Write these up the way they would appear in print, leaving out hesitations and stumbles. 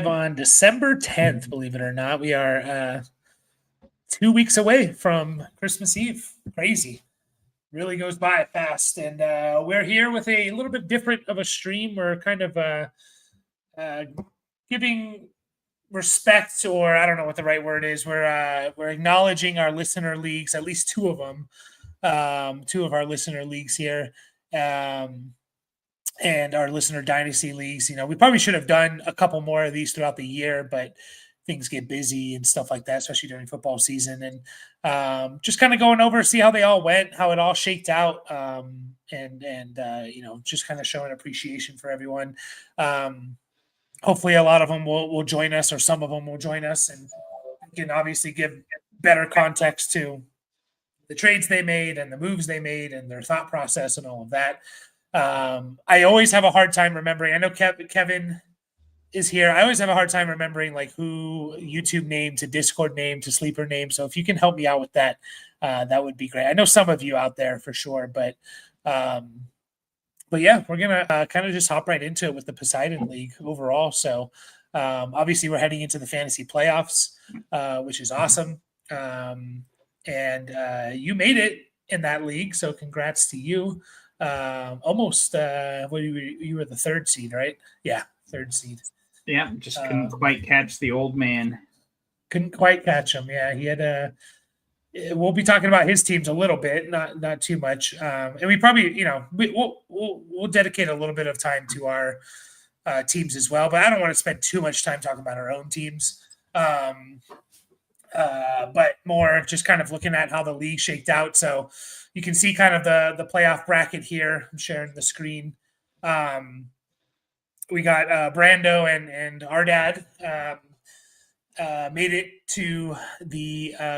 live on December 10th, believe it or not. We are 2 weeks away from Christmas Eve. Crazy. Really goes by fast. And we're here with a little bit different of a stream. We're kind of giving respect, or I don't know what the right word is. We're acknowledging our listener leagues, at least two of them, two of our listener leagues here. And our listener dynasty leagues. We probably should have done a couple more of these throughout the year, but things get busy and stuff like that, especially during football season. And just kind of going over, see how they all went, how it all shaked out, and just kind of showing appreciation for everyone. Hopefully a lot of them will join us, or some of them will join us, and can obviously give better context to the trades they made and the moves they made and their thought process and all of that. I always have a hard time remembering. I know Kevin is here. I always have a hard time remembering like who YouTube name to Discord name to sleeper name. So if you can help me out with that, that would be great. I know some of you out there for sure, but yeah, we're gonna kind of just hop right into it with the Poseidon League overall. So obviously we're heading into the fantasy playoffs, which is awesome. And you made it in that league, so congrats to you. Almost you were the third seed, right? Yeah, third seed. Yeah, just couldn't quite catch the old man. Couldn't quite catch him. Yeah, he had we'll be talking about his teams a little bit, not too much. And we probably, we'll dedicate a little bit of time to our teams as well. But I don't want to spend too much time talking about our own teams. But more just kind of looking at how the league shaked out. So you can see kind of the playoff bracket here. I'm sharing the screen. We got Brando and our dad made it to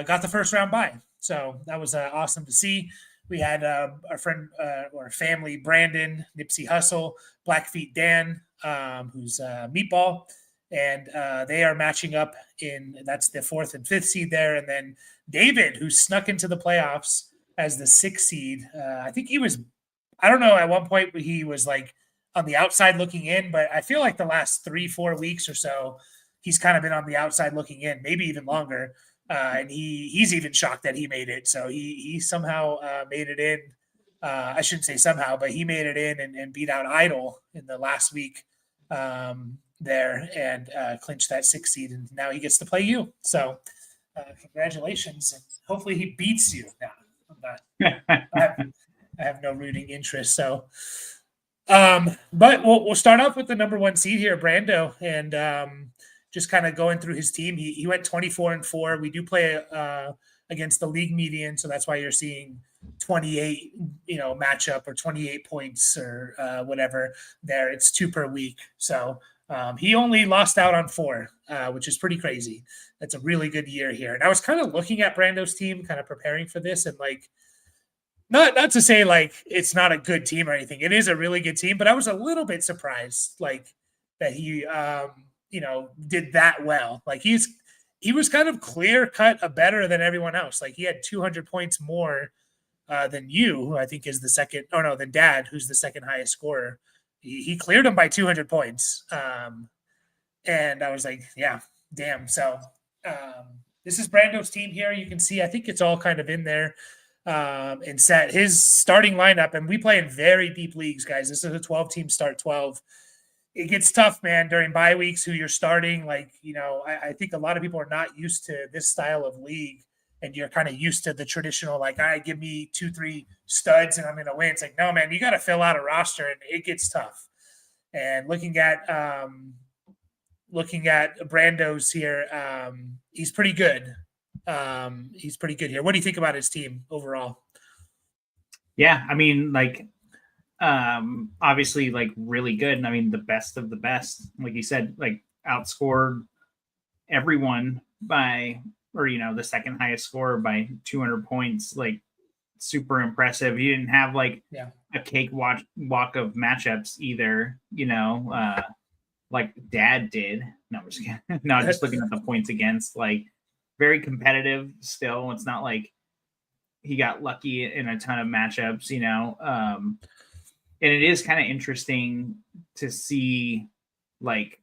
got the first round bye. So that was awesome to see. We had our friend or family, Brandon, Nipsey Hussle, Blackfeet Dan, who's Meatball. And they are matching up that's the 4th and 5th seed there. And then David, who snuck into the playoffs as the 6th seed. I think he was, I don't know, at one point he was like on the outside looking in, but I feel like the last 3-4 weeks or so, he's kind of been on the outside looking in, maybe even longer. And he's even shocked that he made it. So he somehow made it in. I shouldn't say somehow, but he made it in and beat out Idol in the last week there and clinched that 6th seed. And now he gets to play you. So congratulations. And hopefully he beats you. No, I'm not. I have no rooting interest. So, but we'll start off with the number 1 seed here, Brando, and just kind of going through his team. He went 24-4. We do play against the league median, so that's why you're seeing 28, matchup or 28 points or whatever there. It's 2 per week. So he only lost out on 4, which is pretty crazy. That's a really good year here. And I was kind of looking at Brando's team, kind of preparing for this, and like, not to say like it's not a good team or anything. It is a really good team, but I was a little bit surprised like that he did that well. Like he was kind of clear cut better than everyone else. Like he had 200 points more than you, who I think is the second, than Dad, who's the second highest scorer. He cleared him by 200 points. And I was like, yeah, damn. So this is Brando's team here. You can see, I think it's all kind of in there. And set his starting lineup, and we play in very deep leagues, guys. This is a 12-team start 12. It gets tough, man, during bye weeks who you're starting. Like, I think a lot of people are not used to this style of league, and you're kind of used to the traditional, like, all right, give me 2-3 studs and I'm going to win. It's like, no, man, you got to fill out a roster, and it gets tough. And looking at Brando's here, he's pretty good. He's pretty good here. What do you think about his team overall? Yeah, I mean, like, obviously, like, really good. And I mean, the best of the best, like you said, like, outscored everyone by, or, the second highest score by 200 points. Like, super impressive. He didn't have like a cakewalk of matchups either, like Dad did. No, I'm just kidding. No, just looking at the points against, like, very competitive still. It's not like he got lucky in a ton of matchups, and it is kind of interesting to see, like,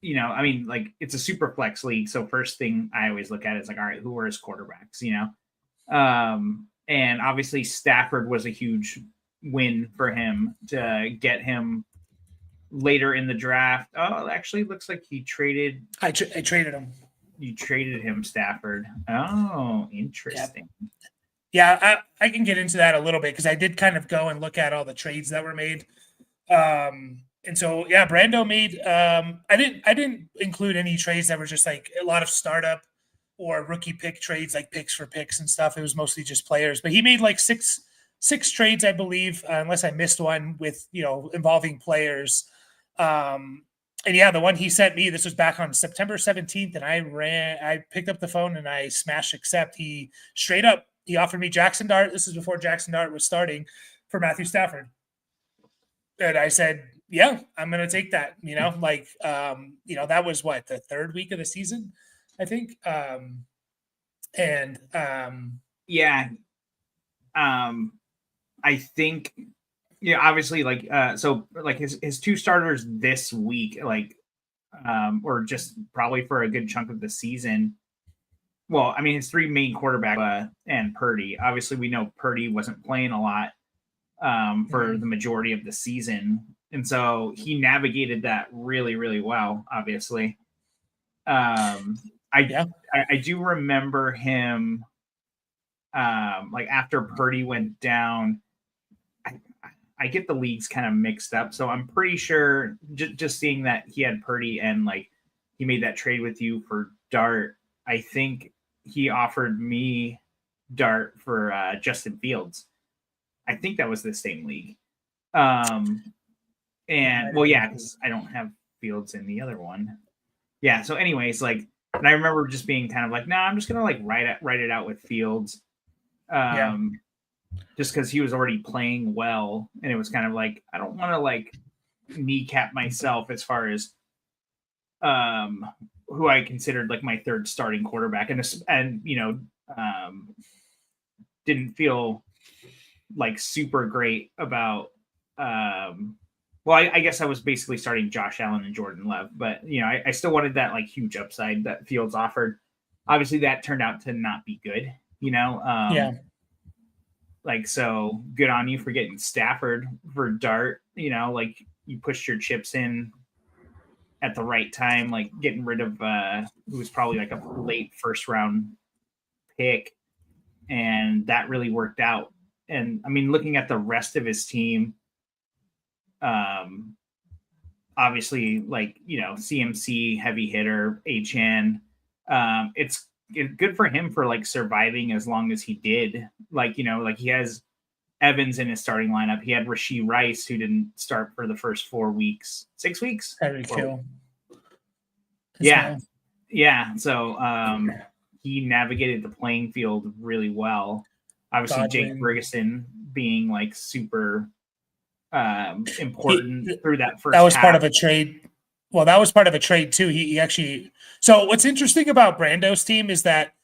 I mean, like it's a super flex league. So first thing I always look at is like, all right, who are his quarterbacks, and obviously Stafford was a huge win for him to get him later in the draft. Oh, actually looks like he traded. I traded him. You traded him, Stafford. Oh, interesting. Yeah, I can get into that a little bit because I did kind of go and look at all the trades that were made. And so yeah, Brando made I didn't include any trades that were just like a lot of startup or rookie pick trades, like picks for picks and stuff. It was mostly just players, but he made like six trades, I believe, unless I missed one with involving players. And yeah, the one he sent me, this was back on September 17th, and I picked up the phone and I smashed accept. He straight up, he offered me Jackson Dart. This is before Jackson Dart was starting for Matthew Stafford. And I said, yeah, I'm going to take that, that was what, the third week of the season, I think. Yeah. I think, obviously so like his two starters this week, or just probably for a good chunk of the season. Well, I mean, his three main quarterback and Purdy. Obviously, we know Purdy wasn't playing a lot for the majority of the season. And so he navigated that really, really well, obviously. I do remember him, after Purdy went down, I get the leagues kind of mixed up. So I'm pretty sure just seeing that he had Purdy and he made that trade with you for Dart, I think he offered me Dart for Justin Fields. I think that was the same league. And well, yeah, because I don't have Fields in the other one. Yeah. So, anyways, and I remember just being kind of like, nah, I'm just gonna write it out with Fields, just because he was already playing well, and it was kind of like I don't want to kneecap myself as far as who I considered my third starting quarterback, and didn't feel super great about I guess I was basically starting Josh Allen and Jordan Love, but I still wanted that huge upside that Fields offered. Obviously that turned out to not be good, so good on you for getting Stafford for Dart, you pushed your chips in at the right time, getting rid of who was probably a late first round pick, and that really worked out. And I mean, looking at the rest of his team, obviously CMC, heavy hitter, Achane, it's good for him for surviving as long as he did. He has Evans in his starting lineup. He had Rashee Rice, who didn't start for the first 6 weeks. Yeah. So he navigated the playing field really well. Obviously, Godwin. Jake Ferguson being super important through that first. That was half. Part of a trade. Well, that was part of a trade too. He actually. So what's interesting about Brando's team is that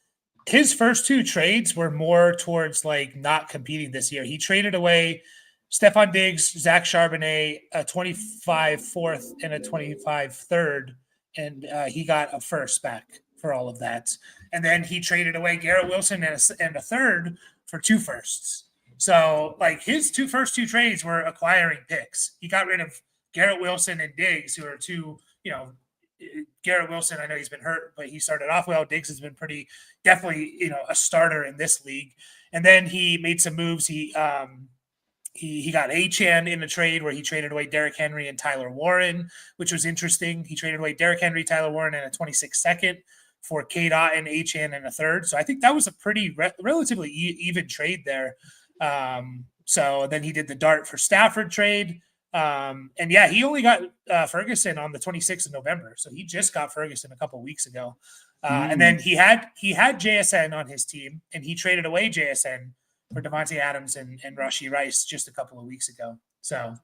his first two trades were more towards not competing this year. He traded away Stephon Diggs, Zach Charbonnet, a 25 fourth and a 25 third, and he got a first back for all of that. And then he traded away Garrett Wilson and a third for 2 firsts. So his first two trades were acquiring picks. He got rid of Garrett Wilson and Diggs, who are two, Garrett Wilson, I know he's been hurt, but he started off well. Diggs has been definitely a starter in this league. And then he made some moves. He got Achane in a trade where he traded away Derrick Henry and Tyler Warren, which was interesting. He traded away Derrick Henry, Tyler Warren, and a 26 second for K-Dot and Achane and a third. So I think that was a pretty relatively even trade there. So then he did the Dart for Stafford trade. And yeah, he only got Ferguson on the 26th of November. So he just got Ferguson a couple of weeks ago. And then he had JSN on his team, and he traded away JSN for Devontae Adams and Rashee Rice just a couple of weeks ago. So,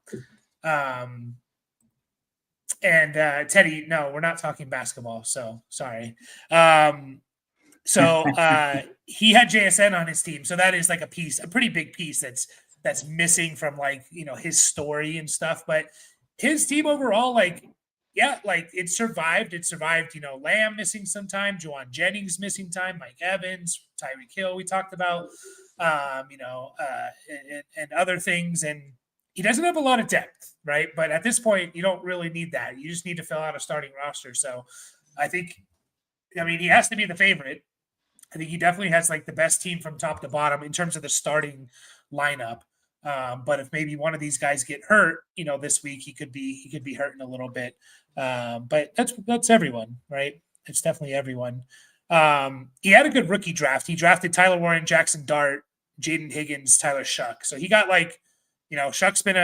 Teddy, no, we're not talking basketball. So sorry. So he had JSN on his team. So that is a pretty big piece that's missing from his story and stuff. But his team overall, yeah, like it survived. It survived, Lamb missing some time, Juwan Jennings missing time, Mike Evans, Tyreek Hill, we talked about, and other things. And he doesn't have a lot of depth, right? But at this point, you don't really need that. You just need to fill out a starting roster. So he has to be the favorite. I think he definitely has like the best team from top to bottom in terms of the starting lineup. But if maybe one of these guys get hurt, this week he could be hurting a little bit. But that's everyone, right? It's definitely everyone. He had a good rookie draft. He drafted Tyler Warren, Jackson Dart, Jaden Higgins, Tyler Shuck. So he got like, Shuck's been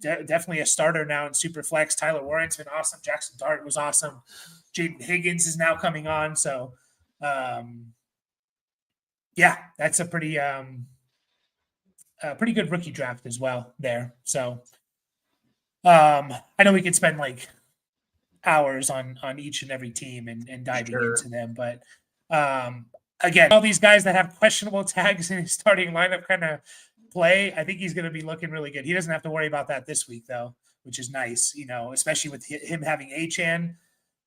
definitely a starter now in Superflex. Tyler Warren's been awesome. Jackson Dart was awesome. Jaden Higgins is now coming on. So, that's a pretty good rookie draft as well there. So, I know we could spend like hours on each and every team and diving into them, but again, all these guys that have questionable tags in his starting lineup kind of play. I think he's going to be looking really good. He doesn't have to worry about that this week though, which is nice, especially with him having Achane.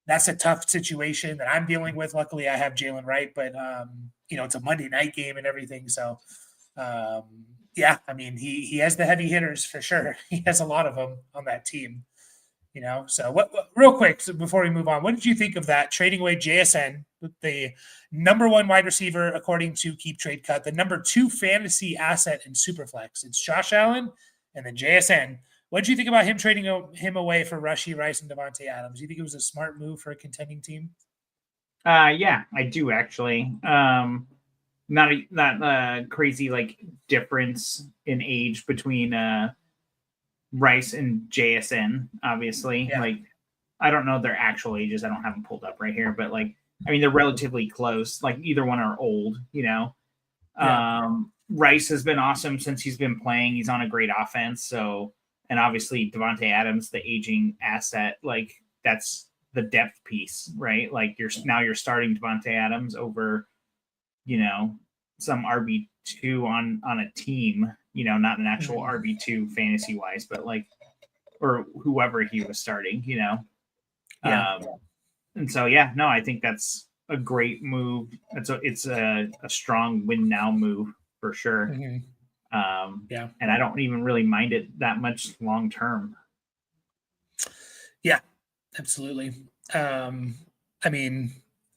That's a tough situation that I'm dealing with. Luckily, I have Jalen Wright, but it's a Monday night game and everything. So, he has the heavy hitters for sure. He has a lot of them on that team. So what real quick before we move on, what did you think of that trading away JSN, the number 1 wide receiver according to Keep Trade Cut, the number 2 fantasy asset in Superflex? It's Josh Allen and then JSN. What did you think about him trading him away for Rashee Rice and Davante Adams? Do you think it was a smart move for a contending team? Yeah, I do actually. Not a crazy like difference in age between Rice and JSN, obviously. Yeah. Like, I don't know their actual ages. I don't have them pulled up right here, but like, I mean, they're relatively close. Like, either one are old, Yeah. Rice has been awesome since he's been playing. He's on a great offense. So, and obviously Davante Adams, the aging asset, like that's the depth piece, right? Like you're starting Davante Adams over, some RB2 on a team, not an actual RB2 fantasy wise, but like, or whoever he was starting, Yeah. And so, I think that's a great move. It's a strong win now move for sure. Mm-hmm. And I don't even really mind it that much long term. Yeah, absolutely.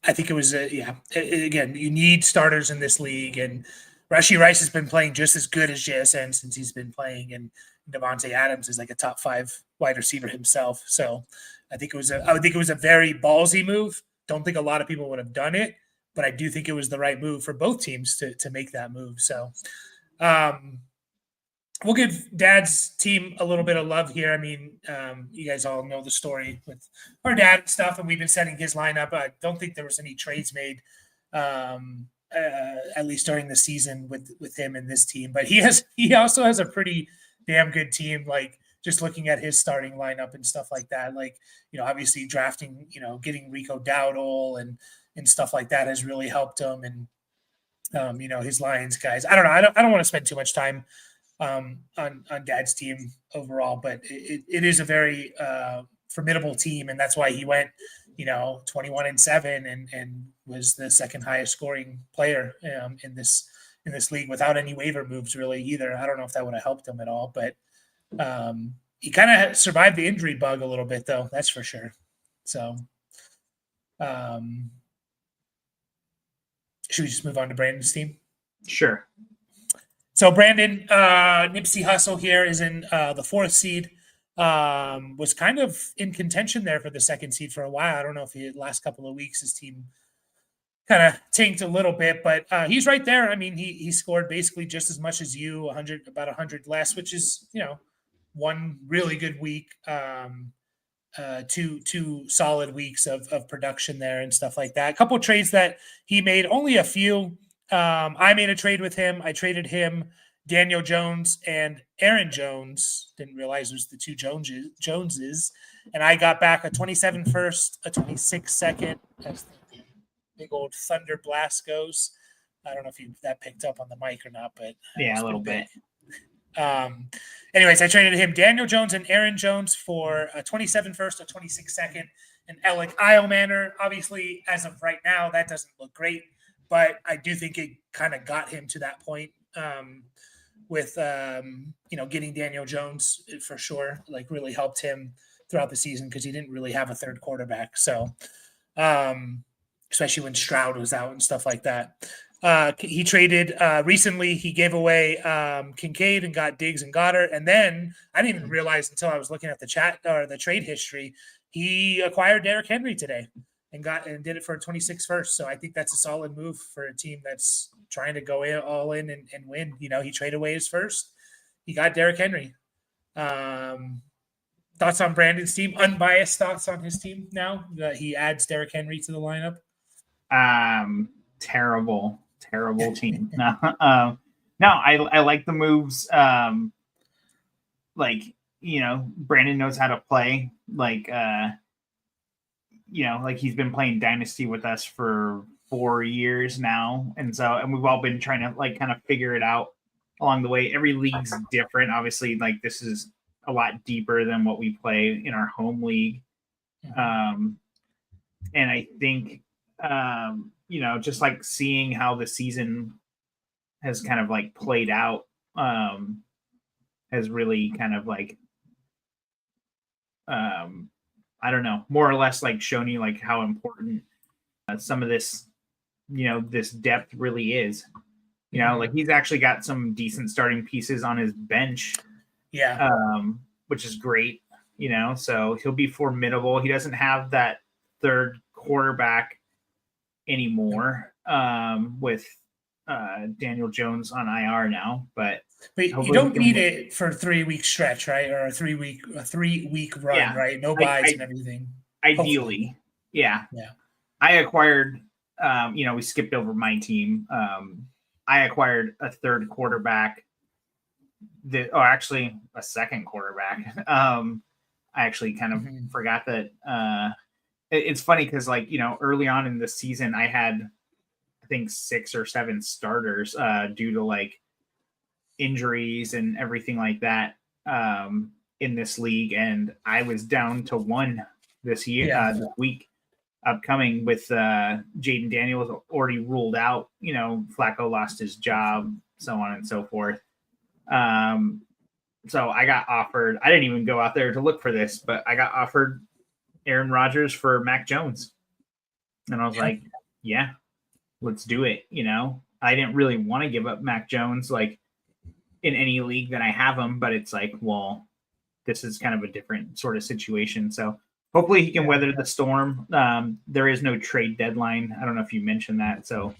I think it was again, you need starters in this league, and Rashee Rice has been playing just as good as JSN since he's been playing, and Davante Adams is like a top 5 wide receiver himself. So I think it was a very ballsy move. Don't think a lot of people would have done it, but I do think it was the right move for both teams to make that move. So we'll give Dad's team a little bit of love here. I mean, you guys all know the story with our dad and stuff, and we've been setting his lineup. I don't think there was any trades made, at least during the season with him and this team. But he also has a pretty damn good team. Like just looking at his starting lineup and stuff like that. Like obviously drafting, getting Rico Dowdle and stuff like that has really helped him. And his Lions guys. I don't know. I don't want to spend too much time on Dad's team overall, but it is a very formidable team, and that's why he went 21-7 and was the second highest scoring player in this league without any waiver moves really either. I don't know if that would have helped him at all, but he kind of survived the injury bug a little bit though, that's for sure. So should we just move on to Brandon's team? Sure. So Brandon, Nipsey Hussle here is in the 4th seed. Was kind of in contention there for the 2nd seed for a while. I don't know if the last couple of weeks his team kind of tanked a little bit, but he's right there. I mean, he scored basically just as much as you, about 100 less, which is one really good week. Two solid weeks of production there and stuff like that. A couple of trades that he made, only a few. I made a trade with him. I traded him Daniel Jones and Aaron Jones. Didn't realize it was the 2 Joneses. And I got back a 27 first, a 26 second. As the big old Thunder Blast goes. I don't know if that picked up on the mic or not, but yeah, a little bit. Anyways, I traded him Daniel Jones and Aaron Jones for a 27 first, a 26 second, and Alec Manor. Obviously, as of right now, that doesn't look great, but I do think it kind of got him to that point with getting Daniel Jones for sure. Like really helped him throughout the season because he didn't really have a third quarterback. So, especially when Stroud was out and stuff like that. He traded recently. He gave away Kincaid and got Diggs and Goddard. And then I didn't even realize until I was looking at the chat or the trade history, he acquired Derrick Henry today and did it for a 26 first. So I think that's a solid move for a team that's trying to go all in and win. He traded away his first. He got Derrick Henry. Thoughts on Brandon's team? Unbiased thoughts on his team now that he adds Derrick Henry to the lineup? Terrible team. No, I like the moves. Brandon knows how to play. Like he's been playing Dynasty with us for 4 years now, and we've all been trying to kind of figure it out along the way. Every league's different. Obviously, this is a lot deeper than what we play in our home league. And I think just seeing how the season has kind of played out has really kind of I don't know, more or less shown you how important some of this this depth really is. He's actually got some decent starting pieces on his bench, which is great. So he'll be formidable. He doesn't have that third quarterback anymore with Daniel Jones on IR now, but you don't need it for a 3-week stretch, right? Or a 3-week run, right? No buys and everything. Ideally, yeah. I acquired, we skipped over my team. I acquired a third quarterback. Actually, a second quarterback. I actually kind of forgot that. It's funny because, early on in the season, I had, I think, 6 or 7 starters due to injuries and everything like that in this league, and I was down to 1 this year, this week upcoming with Jaden Daniels already ruled out. Flacco lost his job, so on and so forth. So I got offered. I didn't even go out there to look for this, but I got offered Aaron Rodgers for Mac Jones, and I was like, "Yeah, let's do it." I didn't really want to give up Mac Jones in any league that I have him, but it's well, this is kind of a different sort of situation. So hopefully he can weather the storm. There is no trade deadline. I don't know if you mentioned that, so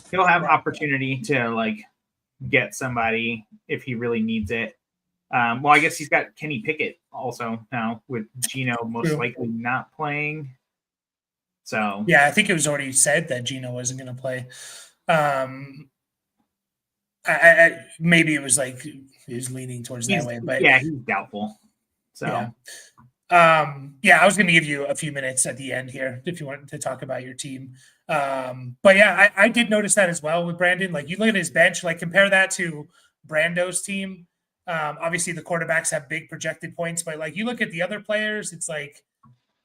he'll have opportunity to get somebody if he really needs it. Well, I guess he's got Kenny Pickett also now with Geno most likely not playing. So I think it was already said that Geno wasn't going to play. Maybe it was he was leaning towards that way, but he's doubtful. So I was going to give you a few minutes at the end here if you want to talk about your team. But I did notice that as well with Brandon. You look at his bench, compare that to Brando's team. Obviously the quarterbacks have big projected points, but you look at the other players, it's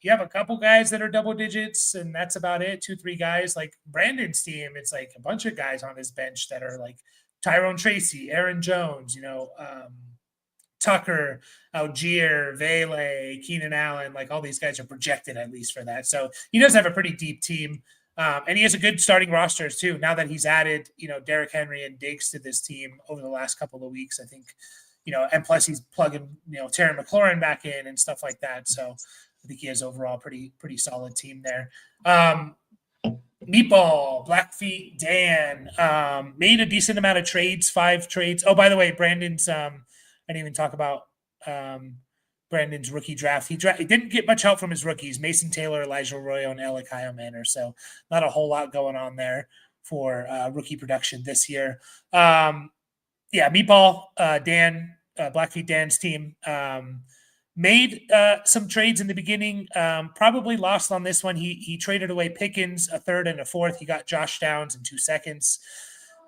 you have a couple guys that are double digits and that's about it. 2-3 guys. Brandon's team, it's a bunch of guys on his bench that are Tyrone Tracy, Aaron Jones, Tucker, Algier, Vele, Keenan Allen, all these guys are projected at least for that. So he does have a pretty deep team. And he has a good starting rosters too. Now that he's added, Derrick Henry and Diggs to this team over the last couple of weeks, I think, and plus he's plugging, Terry McLaurin back in and stuff like that. So I think he has overall pretty solid team there. Meatball, Blackfeet Dan made a decent amount of trades, 5 trades. Oh, by the way, Brandon's I didn't even talk about Brandon's rookie draft. He didn't get much help from his rookies, Mason Taylor, Elijah Arroyo, and Alec Manor. So not a whole lot going on there for rookie production this year. Meatball, Dan, Blackfeet Dan's team made some trades in the beginning, probably lost on this one. He traded away Pickens, a third and a fourth. He got Josh Downs in 2 seconds.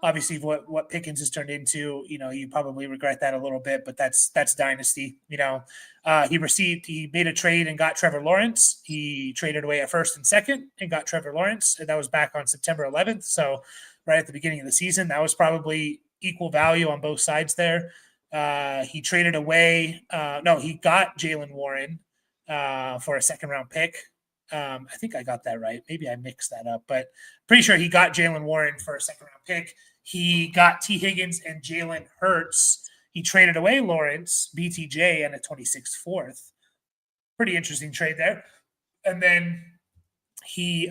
obviously what Pickens has turned into, you probably regret that a little bit, but that's dynasty. He made a trade and got Trevor Lawrence. He traded away a first and second and got Trevor Lawrence. And that was back on September 11th. So right at the beginning of the season, that was probably equal value on both sides there. He traded away. He got Jaylen Warren for a second round pick. I think I got that right. Maybe I mixed that up, but pretty sure he got Jaylen Warren for a second round pick. He got T. Higgins and Jalen Hurts. He traded away Lawrence, BTJ, and a 26th fourth. Pretty interesting trade there. And then he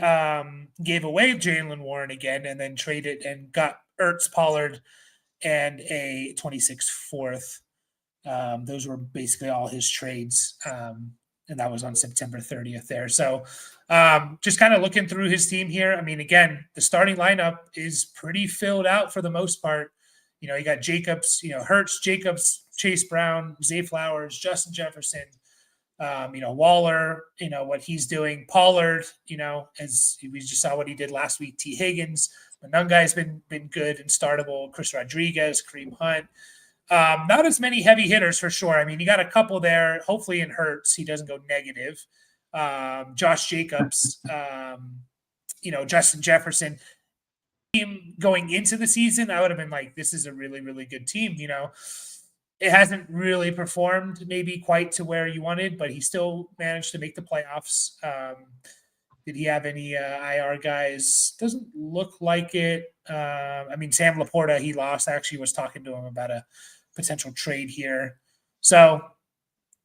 gave away Jaylen Warren again, and then traded and got Ertz, Pollard, and a 26th fourth. Those were basically all his trades. And that was on September 30th there. So just kind of looking through his team here. I mean, again, the starting lineup is pretty filled out for the most part. You got Jacobs, Hurts, Jacobs, Chase Brown, Zay Flowers, Justin Jefferson, Waller, what he's doing. Pollard, as we just saw what he did last week. T. Higgins. Monungai's been good and startable. Chris Rodriguez, Kareem Hunt. Not as many heavy hitters for sure. I mean, you got a couple there. Hopefully in Hurts, he doesn't go negative. Josh Jacobs, Justin Jefferson. Team going into the season, I would have been like, this is a really, really good team. It hasn't really performed maybe quite to where you wanted, but he still managed to make the playoffs. Did he have any IR guys? Doesn't look like it. Sam Laporta, he lost. I actually was talking to him about a potential trade here. So,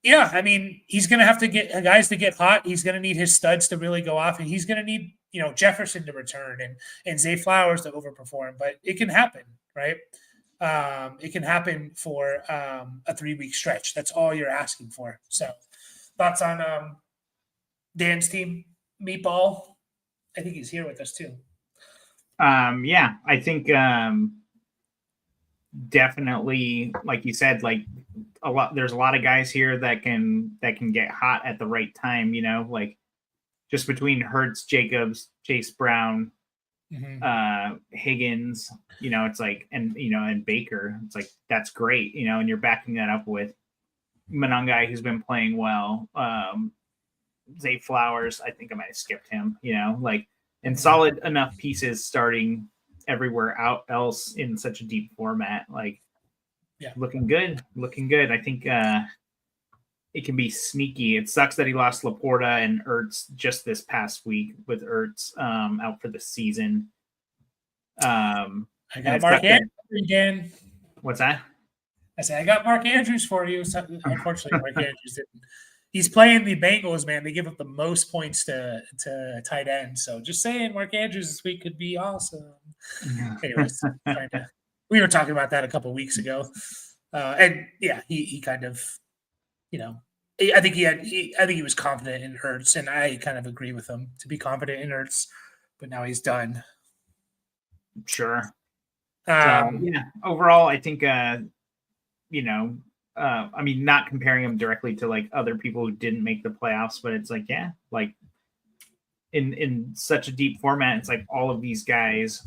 yeah, he's going to have to get guys to get hot. He's going to need his studs to really go off, and he's going to need, Jefferson to return and Zay Flowers to overperform. But it can happen, right? It can happen for a 3-week stretch. That's all you're asking for. So, thoughts on Dan's team? Meatball, I think he's here with us too. I think definitely, like you said, like there's a lot of guys here that can get hot at the right time, like just between Hurts, Jacobs, Chase Brown, Higgins, it's like, and Baker, it's like, that's great, and you're backing that up with Monungai, who's been playing well. Zay Flowers, I think I might have skipped him, and solid enough pieces starting everywhere else in such a deep format. Looking good. I think it can be sneaky. It sucks that he lost Laporta and Ertz just this past week with Ertz out for the season. I got Mark Andrews again. What's that? I said, I got Mark Andrews for you. Unfortunately, Mark Andrews didn't. He's playing the Bengals, man. They give up the most points to tight end. So just saying, Mark Andrews this week could be awesome. Anyways, we were talking about that a couple of weeks ago, and yeah, he kind of, I think he was confident in Hurts, and I kind of agree with him to be confident in Hurts, but now he's done. Sure. Overall, I think not comparing him directly to like other people who didn't make the playoffs, but it's like, yeah, like in such a deep format, it's like all of these guys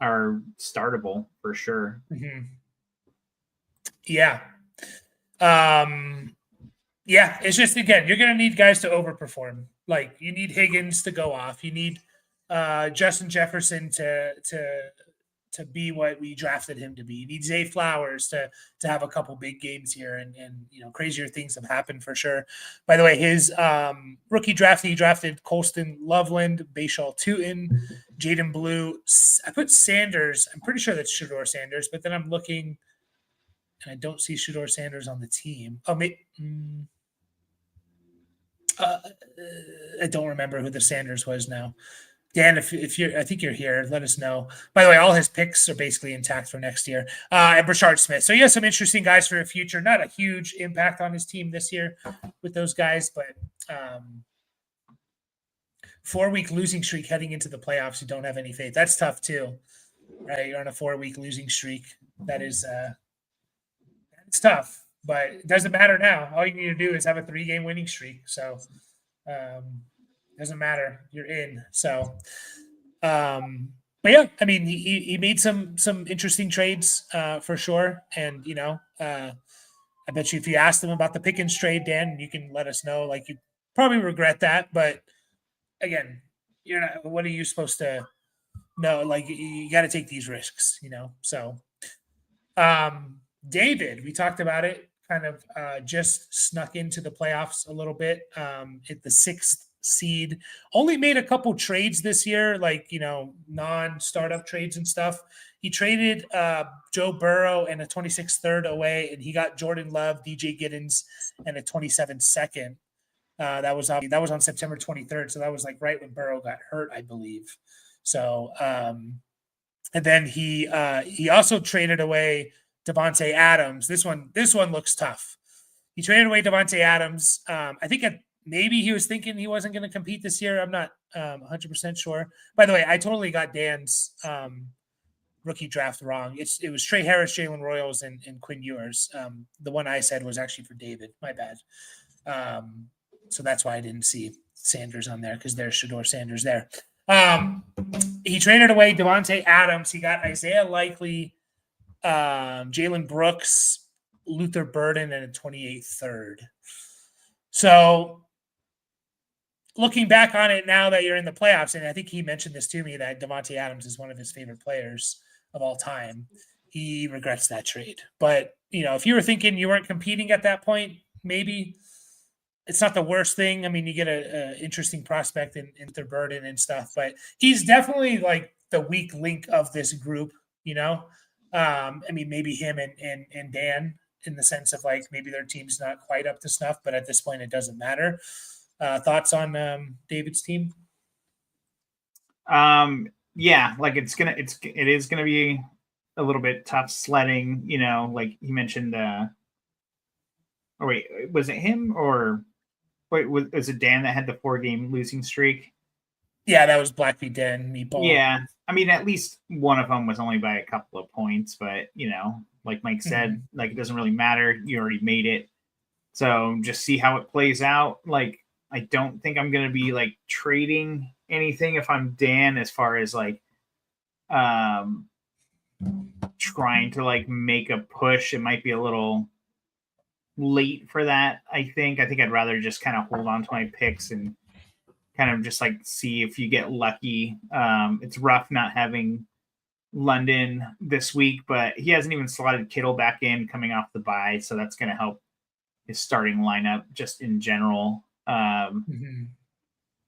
are startable for sure. Mm-hmm. Yeah. It's just, again, you're going to need guys to overperform. Like you need Higgins to go off. You need Justin Jefferson to be what we drafted him to be. You need Zay Flowers to have a couple big games here, and crazier things have happened for sure. By the way, his rookie draft, he drafted Colston Loveland, Bashal Tootin, Jaden Blue. I put Sanders. I'm pretty sure that's Shedeur Sanders, but then I'm looking and I don't see Shedeur Sanders on the team. Oh, maybe. I don't remember who the Sanders was now. Dan, if you're, I think you're here, let us know. By the way, all his picks are basically intact for next year. And Brashard Smith. So he has some interesting guys for the future. Not a huge impact on his team this year with those guys, but 4-week losing streak heading into the playoffs. You don't have any faith. That's tough too, right? You're on a 4-week losing streak. That is, it's tough, but it doesn't matter now. All you need to do is have a 3-game winning streak. So, doesn't matter. You're in. So, But yeah, I mean, he made some interesting trades for sure, and I bet you if you asked him about the Pickens trade, Dan, you can let us know. Like you probably regret that, but again, you're not. What are you supposed to know? Like you got to take these risks, So, David, we talked about it. Kind of just snuck into the playoffs a little bit. At the sixth seed, only made a couple trades this year, like non-startup trades and stuff. He traded Joe Burrow and a 26th third away, and he got Jordan Love, DJ Giddens, and a 27th second. That was on September 23rd, so that was like right when Burrow got hurt, I believe. So, and then he also traded away Devontae Adams. This one looks tough. He traded away Devontae Adams. I think maybe he was thinking he wasn't going to compete this year. I'm not 100% sure. By the way, I totally got Dan's rookie draft wrong. It was Trey Harris, Jalen Royals, and Quinn Ewers. The one I said was actually for David. My bad. So that's why I didn't see Sanders on there, because there's Shedeur Sanders there. He traded away Devontae Adams. He got Isaiah Likely, Jalen Brooks, Luther Burden, and a 28th third. So looking back on it now that you're in the playoffs, and I think he mentioned this to me, that Devontae Adams is one of his favorite players of all time, he regrets that trade. But, if you were thinking you weren't competing at that point, maybe it's not the worst thing. I mean, you get a interesting prospect in Luther Burden and stuff, but he's definitely like the weak link of this group, I mean, maybe him and Dan, in the sense of like maybe their team's not quite up to snuff, but at this point it doesn't matter. Thoughts on David's team? Yeah, like it is gonna be a little bit tough sledding, like you mentioned. Or wait, was it him or wait, was it Dan that had the 4-game losing streak? Yeah, that was Blackfeet Dan, Meatball. Yeah, I mean, at least one of them was only by a couple of points, but like Mike said, like it doesn't really matter. You already made it, so just see how it plays out. Like, I don't think I'm gonna be like trading anything if I'm Dan, as far as like trying to like make a push. It might be a little late for that. I think I'd rather just kind of hold on to my picks and kind of just like see if you get lucky. It's rough not having London this week, but he hasn't even slotted Kittle back in coming off the bye, so that's going to help his starting lineup just in general.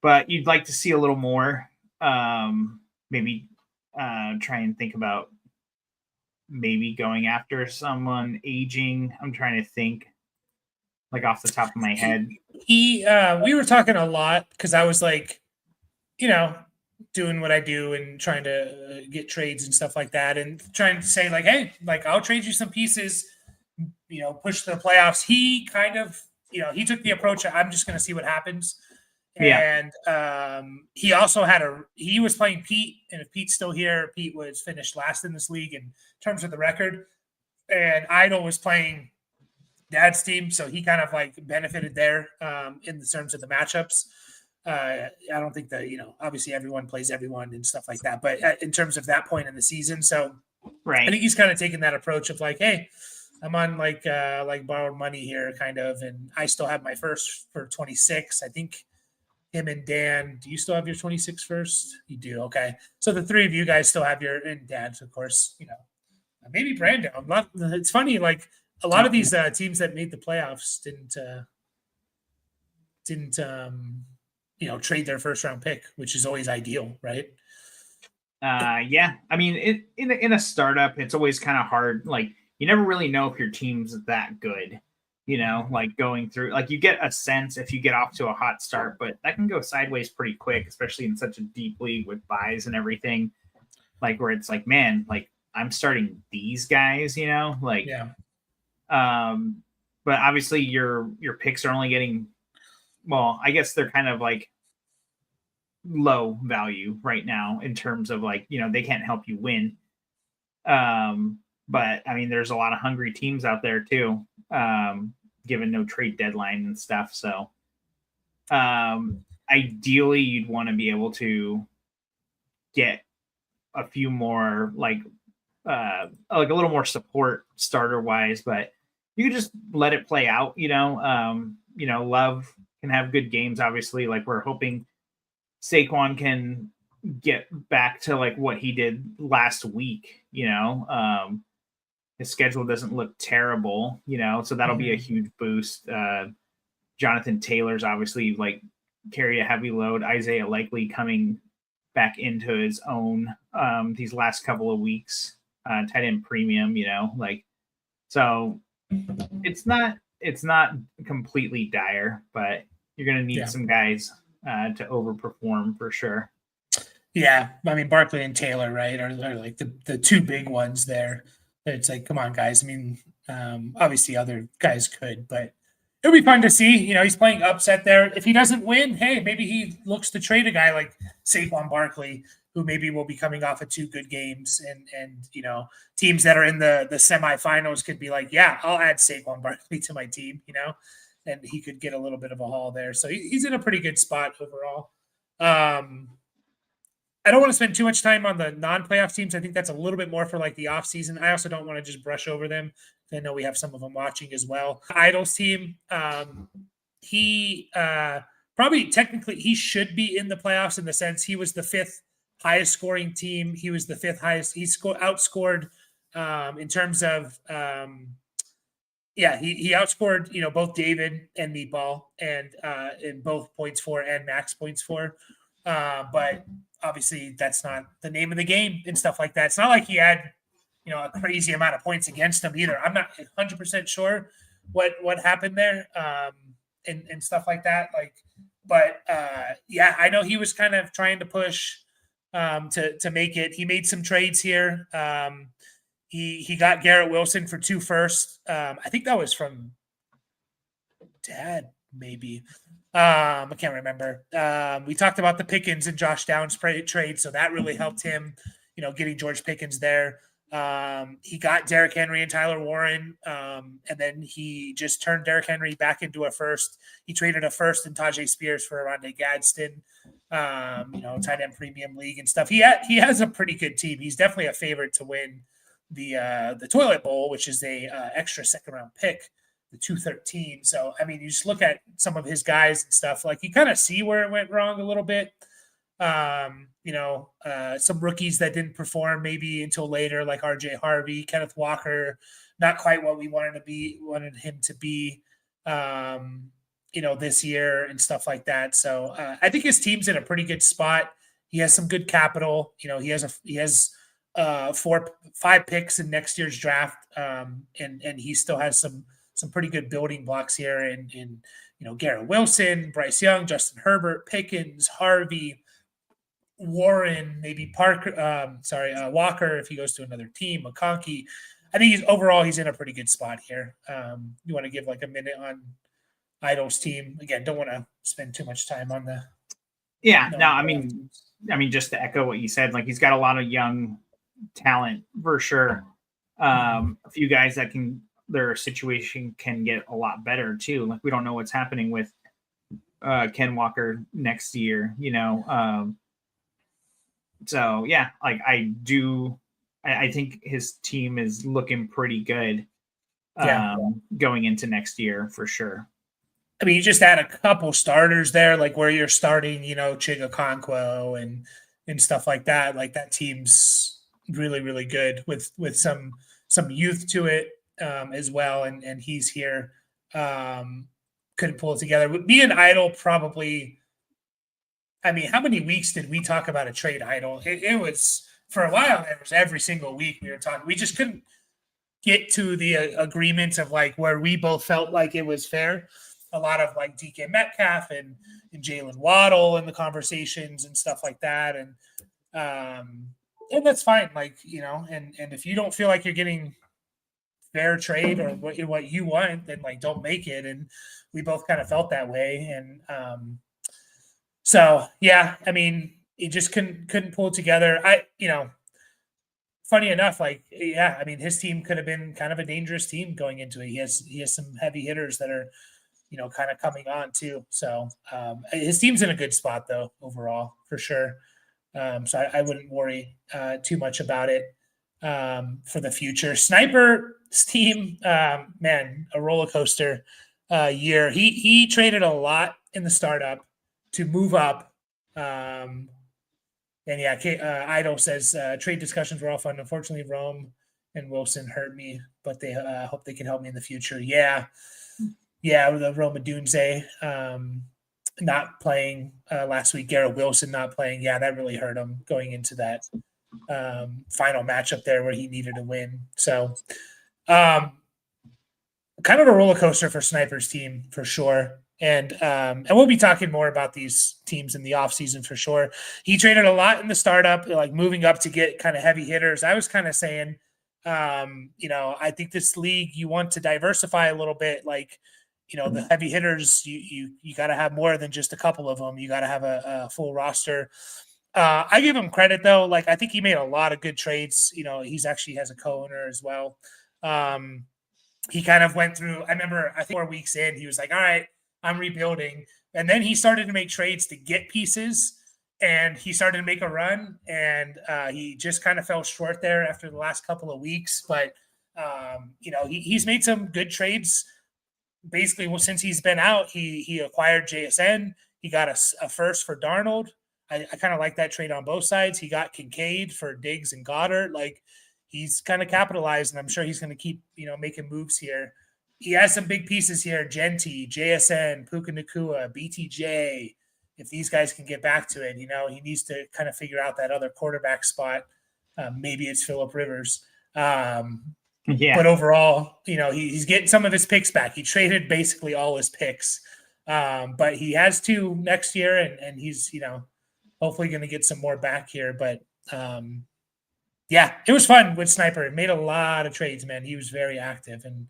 But you'd like to see a little more. Maybe try and think about maybe going after someone aging. I'm trying to think, like off the top of my head. We were talking a lot because I was like, doing what I do and trying to get trades and stuff like that, and trying to say like, hey, like I'll trade you some pieces, push to the playoffs. He kind of, he took the approach of, I'm just going to see what happens. And he also he was playing Pete, and if Pete's still here, Pete was finished last in this league in terms of the record, and Idol was playing Dad's team, so he kind of like benefited there in the terms of the matchups. I don't think that obviously everyone plays everyone and stuff like that, but in terms of that point in the season, so right, I think he's kind of taking that approach of like, hey, I'm on like borrowed money here, kind of, and I still have my first for 26. I think him and Dan, do you still have your 26 first? You do, okay. So the three of you guys still have your, and Dad's, of course, maybe Brandon. It's funny, like a lot of these teams that made the playoffs didn't trade their first round pick, which is always ideal, right? Yeah. I mean, in a startup, it's always kind of hard. Like, you never really know if your team's that good, like going through, like you get a sense if you get off to a hot start, but that can go sideways pretty quick, especially in such a deep league with buys and everything, like where it's like, man, like I'm starting these guys, like, yeah. But obviously your picks are only getting, well, I guess they're kind of like low value right now in terms of like, they can't help you win. But I mean, there's a lot of hungry teams out there too, given no trade deadline and stuff. So ideally you'd want to be able to get a few more like a little more support starter wise, but you can just let it play out. Love can have good games. Obviously, like we're hoping Saquon can get back to like what he did last week. His schedule doesn't look terrible. So that'll be a huge boost. Jonathan Taylor's obviously like carried a heavy load. Isaiah Likely coming back into his own these last couple of weeks. Tight end premium, so it's not completely dire, but you're gonna need some guys to overperform for sure. Yeah, I mean Barkley and Taylor, right, are like the two big ones there. It's like, come on, guys. I mean, obviously other guys could, but it'll be fun to see. He's playing upset there. If he doesn't win, hey, maybe he looks to trade a guy like Saquon Barkley, who maybe will be coming off of 2 good games, and teams that are in the semifinals could be like, yeah, I'll add Saquon Barkley to my team, and he could get a little bit of a haul there. So he's in a pretty good spot overall. I don't want to spend too much time on the non-playoff teams. I think that's a little bit more for like the off season. I also don't want to just brush over them. I know we have some of them watching as well. Idol's team, he probably technically he should be in the playoffs in the sense he was the 5th highest scoring team. He was the 5th highest. He outscored in terms of he outscored both David and Meatball and in both points for and max points for. But obviously that's not the name of the game and stuff like that. It's not like he had a crazy amount of points against him either. I'm not 100% sure what happened there and stuff like that. But I know he was kind of trying to push to make it. He made some trades here. He got Garrett Wilson for 2 firsts. I think that was from Dad, maybe. I can't remember. We talked about the Pickens and Josh Downs trade, so that really helped him, getting George Pickens there. He got Derrick Henry and Tyler Warren, and then he just turned Derrick Henry back into a first. He traded a first in Tajay Spears for Rondé Gadsden, tight end premium league and stuff. He has a pretty good team. He's definitely a favorite to win the Toilet Bowl, which is a extra 2nd round pick, the 213. So, I mean, you just look at some of his guys and stuff, like you kind of see where it went wrong a little bit. Some rookies that didn't perform maybe until later, like RJ Harvey, Kenneth Walker, not quite what we wanted him to be, this year and stuff like that. So I think his team's in a pretty good spot. He has some good capital. He has 5 picks in next year's draft. And he still has some pretty good building blocks here in Garrett Wilson, Bryce Young, Justin Herbert, Pickens, Harvey, Warren, maybe Walker if he goes to another team, McConkey. I think he's in a pretty good spot here. You want to give like a minute on Idol's team? Again, don't want to spend too much time on the. Yeah, no, I mean, just to echo what you said, like he's got a lot of young talent for sure. A few guys that their situation can get a lot better too. Like we don't know what's happening with Ken Walker next year, so yeah, like I think his team is looking pretty good going into next year for sure. I mean, you just had a couple starters there, like where you're starting, Chig Okonkwo and stuff like that. Like that team's really, really good with some youth to it as well. And he's here. Couldn't pull it together. But me and Idol probably, I mean, how many weeks did we talk about a trade Idol? It was, for a while, it was every single week we were talking. We just couldn't get to the agreement of like where we both felt like it was fair. A lot of like DK Metcalf and Jalen Waddle in the conversations and stuff like that. And that's fine. Like, and if you don't feel like you're getting fair trade or what you want, then like don't make it. And we both kind of felt that way. And so yeah, I mean, he just couldn't pull it together. Funny enough, like, yeah, I mean, his team could have been kind of a dangerous team going into it. He has some heavy hitters that are, kind of coming on too. So his team's in a good spot though, overall, for sure. So I wouldn't worry too much about it for the future. Sniper's team, man, a roller coaster year. He traded a lot in the startup to move up. And yeah, Idol says trade discussions were all fun. Unfortunately, Rome and Wilson hurt me, but they hope they can help me in the future. Yeah, the Roma Dunze not playing last week. Garrett Wilson not playing. Yeah, that really hurt him going into that final matchup there where he needed a win. So, kind of a roller coaster for Sniper's team for sure. And we'll be talking more about these teams in the offseason for sure. He traded a lot in the startup, like moving up to get kind of heavy hitters. I was kind of saying, I think this league, you want to diversify a little bit. Like, the heavy hitters, you got to have more than just a couple of them. You got to have a full roster. I give him credit though. Like, I think he made a lot of good trades. He's actually has a co-owner as well. He kind of went through, I remember, I think 4 weeks in, he was like, all right, I'm rebuilding. And then he started to make trades to get pieces, and he started to make a run, and he just kind of fell short there after the last couple of weeks. But, he's made some good trades. Basically, well, since he's been out, he acquired JSN. He got a first for Darnold. I kind of like that trade on both sides. He got Kincaid for Diggs and Goddard. Like, he's kind of capitalized, and I'm sure he's going to keep, making moves here. He has some big pieces here: Genti, JSN, Puka Nacua, BTJ. If these guys can get back to it, he needs to kind of figure out that other quarterback spot. Maybe it's Phillip Rivers. But overall, he's getting some of his picks back. He traded basically all his picks. But he has 2 next year, and he's, hopefully going to get some more back here. But it was fun with Sniper. It made a lot of trades, man. He was very active, and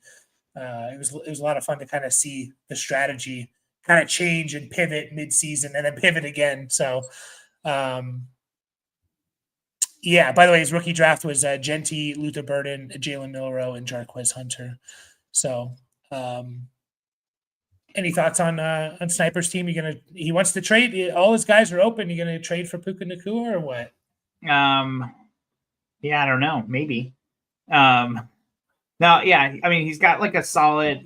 it was a lot of fun to kind of see the strategy kind of change and pivot mid-season and then pivot again. So, by the way, his rookie draft was Genti, Luther Burden, Jalen Milroe, and Jarquez Hunter. So, any thoughts on Sniper's team? He wants to trade. All his guys are open. You going to trade for Puka Nacua or what? Yeah, I don't know. Maybe. No, yeah. I mean, he's got solid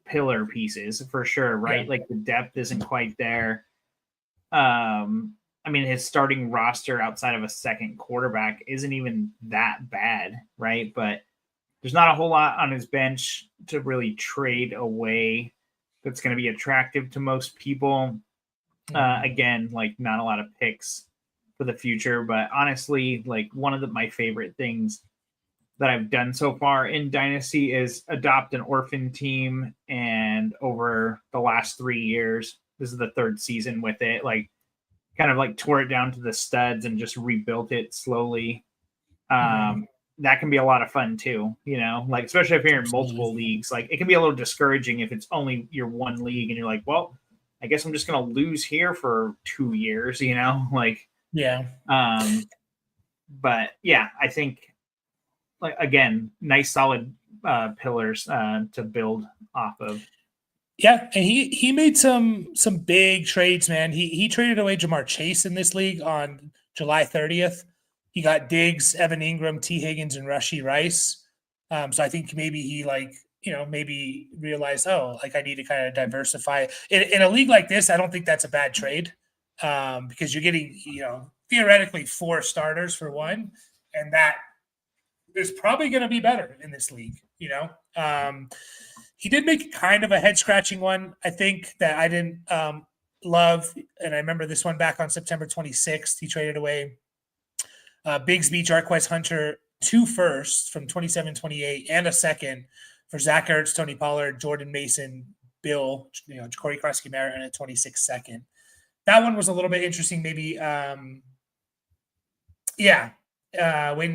pillar pieces for sure, right? Yeah. Like the depth isn't quite there. I mean, his starting roster outside of a second quarterback isn't even that bad, right? But there's not a whole lot on his bench to really trade away that's going to be attractive to most people. Again, like not a lot of picks for the future, but honestly, like one of my favorite things that I've done so far in Dynasty is adopt an orphan team. And over the last 3 years, this is the 3rd season with it, like kind of like tore it down to the studs and just rebuilt it slowly. That can be a lot of fun too, like, especially if you're in multiple leagues, like it can be a little discouraging if it's only your one league and you're like, well, I guess I'm just going to lose here for 2 years, like, yeah. But yeah, I think, like, again, nice solid pillars to build off of. Yeah, and he made some big trades, man. He traded away Jamar Chase in this league on July 30th. He got Diggs, Evan Ingram, T. Higgins, and Rashee Rice. So I think maybe he maybe realized, I need to kind of diversify. In a league like this, I don't think that's a bad trade because you're getting, theoretically 4 starters for one, and that is probably going to be better in this league, He did make kind of a head-scratching one, I think, that I didn't love, and I remember this one back on September 26th. He traded away Bigsby, Jarquez Hunter, 2 firsts from 27-28 and a second for Zach Ertz, Tony Pollard, Jordan Mason, Bill, Corey Krosky-Merritt, and a 26 second. That one was a little bit interesting, maybe. Waiting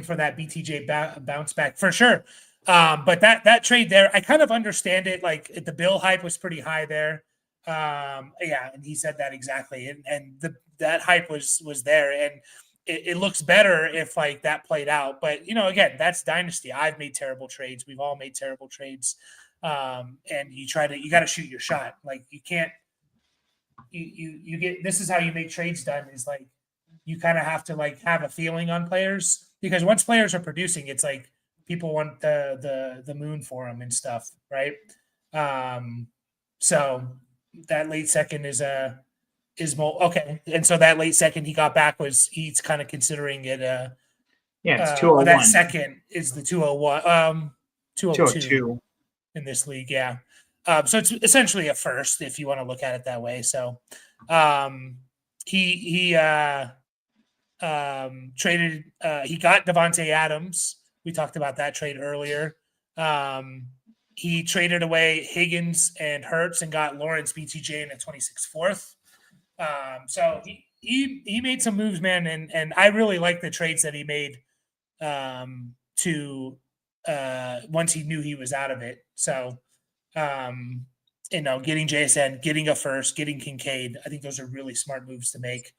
for that BTJ bounce back for sure. But that trade there, I kind of understand it. Like the Bill hype was pretty high there. And he said that exactly. And that hype was there. And it looks better if like that played out. But, again, that's Dynasty. I've made terrible trades. We've all made terrible trades. And you got to shoot your shot. Like you can't, you get, this is how you make trades done is like, you kind of have to like have a feeling on players, because once players are producing, it's like people want the moon for them and stuff, right? So that late second is okay, and so that late second he got back was he's kind of considering it. Yeah, it's That 201. second is the 201, 202 202. in this league, yeah. So it's essentially a first if you want to look at it that way. So he traded. He got Devontae Adams. We talked about that trade earlier. He traded away Higgins and Hurts and got Lawrence BTJ in a 26th fourth. So he made some moves, man, and I really like the trades that he made to once he knew he was out of it. So getting JSN, getting a first, getting Kincaid, I think those are really smart moves to make.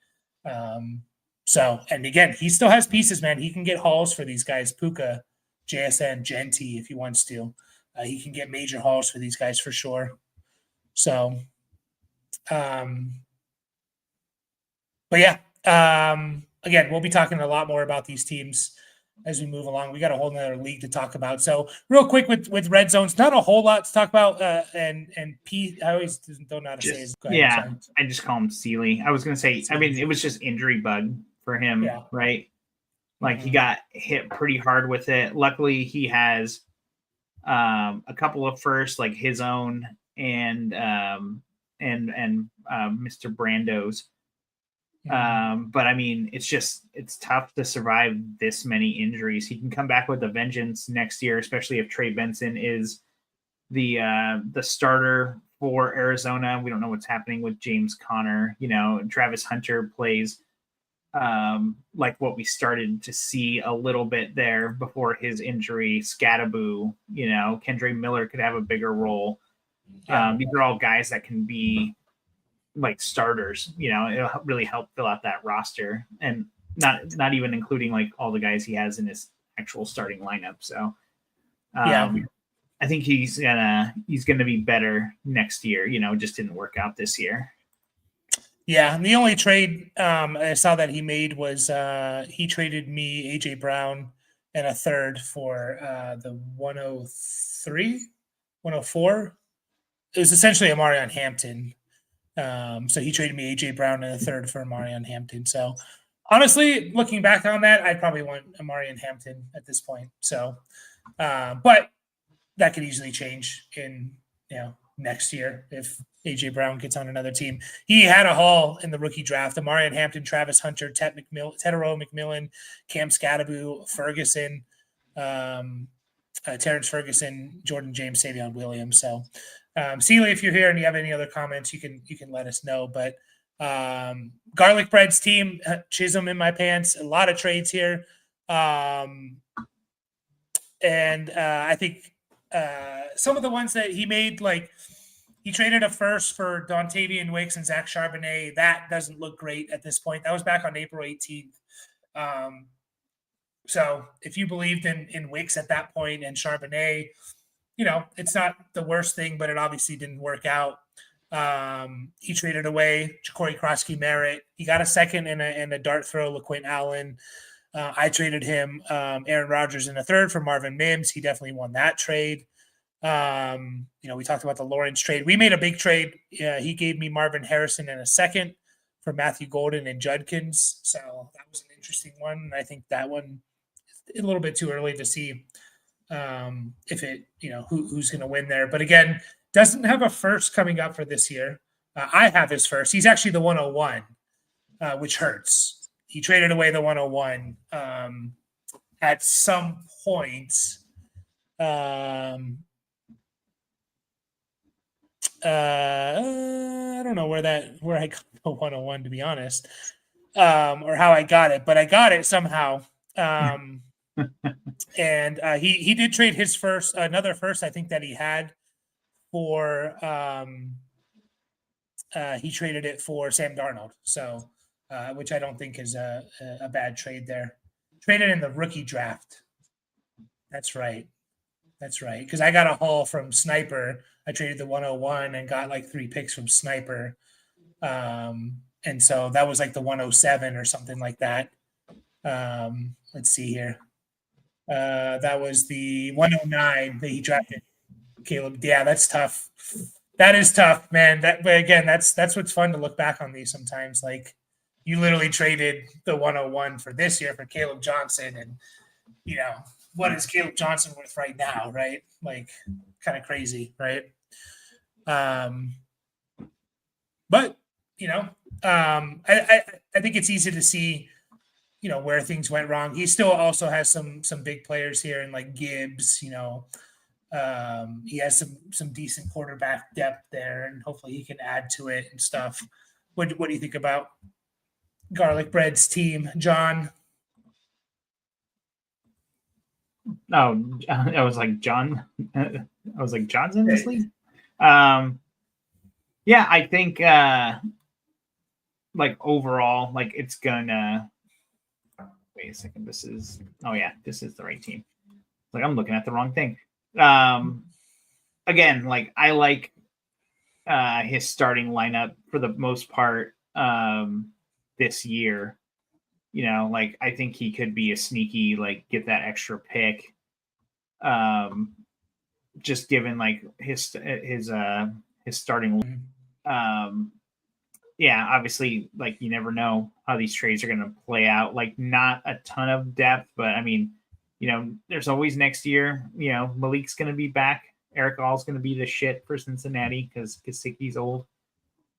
So, and again, he still has pieces, man. He can get hauls for these guys, Puka, JSN, Genty, if he wants to. He can get major hauls for these guys for sure. So, but yeah, again, we'll be talking a lot more about these teams as we move along. We got a whole nother league to talk about. So real quick with red zones, not a whole lot to talk about. And Pete, I always don't know how to say his. Yeah, I just call him Sealy. I was going to say, I mean, it was just injury bug for him, right? Like he got hit pretty hard with it. Luckily, he has a couple of firsts, like his own and Mr. Brando's. But I mean, it's tough to survive this many injuries. He can come back with a vengeance next year, especially if Trey Benson is the starter for Arizona. We don't know what's happening with James Conner. Travis Hunter plays like what we started to see a little bit there before his injury. Scattaboo, Kendre Miller could have a bigger role. These are all guys that can be like starters, it'll really help fill out that roster, and not even including like all the guys he has in his actual starting lineup. So I think he's gonna be better next year. Just didn't work out this year. Yeah, and the only trade I saw that he made was he traded me AJ Brown and a third for the 103, 104. It was essentially a Marion Hampton. So he traded me AJ Brown and a third for Marion Hampton. So honestly, looking back on that, I'd probably want Marion Hampton at this point. So, but that could easily change in next year if AJ Brown gets on another team. He had a haul in the rookie draft: Marion Hampton, Travis Hunter, Tetero McMillan, Cam Scattaboo, Ferguson, Terrence Ferguson, Jordan James, Savion Williams. So. Sealy, if you're here and you have any other comments, you can let us know. But Garlic Bread's team, Chisholm in my pants, a lot of trades here. And I think some of the ones that he made, like he traded a first for Dontavian Wicks and Zach Charbonnet. That doesn't look great at this point. That was back on April 18th. So if you believed in Wicks at that point and Charbonnet, it's not the worst thing, but it obviously didn't work out. He traded away Ja'Cory Krosky Merritt. He got a second and a dart throw, LaQuint Allen. I traded him Aaron Rodgers in a third for Marvin Mims. He definitely won that trade. We talked about the Lawrence trade. We made a big trade. He gave me Marvin Harrison in a second for Matthew Golden and Judkins. So that was an interesting one. And I think that one is a little bit too early to see if it, who's going to win there. But again, doesn't have a first coming up for this year. I have his first. He's actually the 101, which hurts. He traded away the 101 at some point. I don't know where I got the 101, to be honest, or how I got it, but I got it somehow. And he did trade his another first, I think, that he had for he traded it for Sam Darnold. So, which I don't think is a bad trade there. Traded in the rookie draft. That's right. Because I got a haul from Sniper. I traded the 101 and got like 3 picks from Sniper. And so that was like the 107 or something like that. Let's see here. That was the 109 that he drafted Caleb. Yeah, that's tough. That is tough, man. But again, that's what's fun to look back on these sometimes. Like you literally traded the 101 for this year for Caleb Johnson, and what is Caleb Johnson worth right now, right? Like kind of crazy, right? But I think it's easy to see where things went wrong. He still also has some big players here, and like Gibbs, he has some decent quarterback depth there, and hopefully he can add to it and stuff. What do you think about Garlic Bread's team, John? Oh, I was like John. I was like John's in this league. Yeah, I think like overall, like it's gonna. Wait a second. This is the right team. Like I'm looking at the wrong thing. Again, like I like his starting lineup for the most part this year. Like I think he could be a sneaky, like get that extra pick. Just given like his starting. Yeah, obviously, like you never know how these trades are going to play out. Like not a ton of depth, but I mean, there's always next year. Malik's going to be back. Eric All's going to be the shit for Cincinnati because Gesicki's old.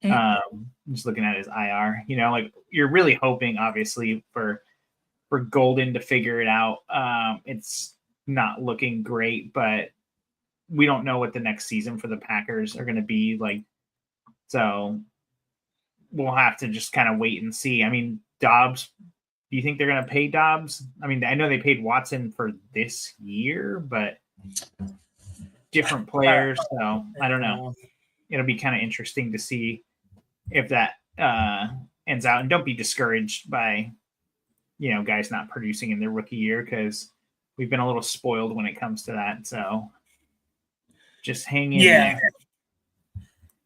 Just looking at his IR, like you're really hoping, obviously, for Golden to figure it out. It's not looking great, but we don't know what the next season for the Packers are going to be like. So we'll have to just kind of wait and see. I mean, Dobbs, do you think they're going to pay Dobbs? I mean, I know they paid Watson for this year, but different players. So I don't know. It'll be kind of interesting to see if that ends out. And don't be discouraged by, guys not producing in their rookie year because we've been a little spoiled when it comes to that. So just hang in there.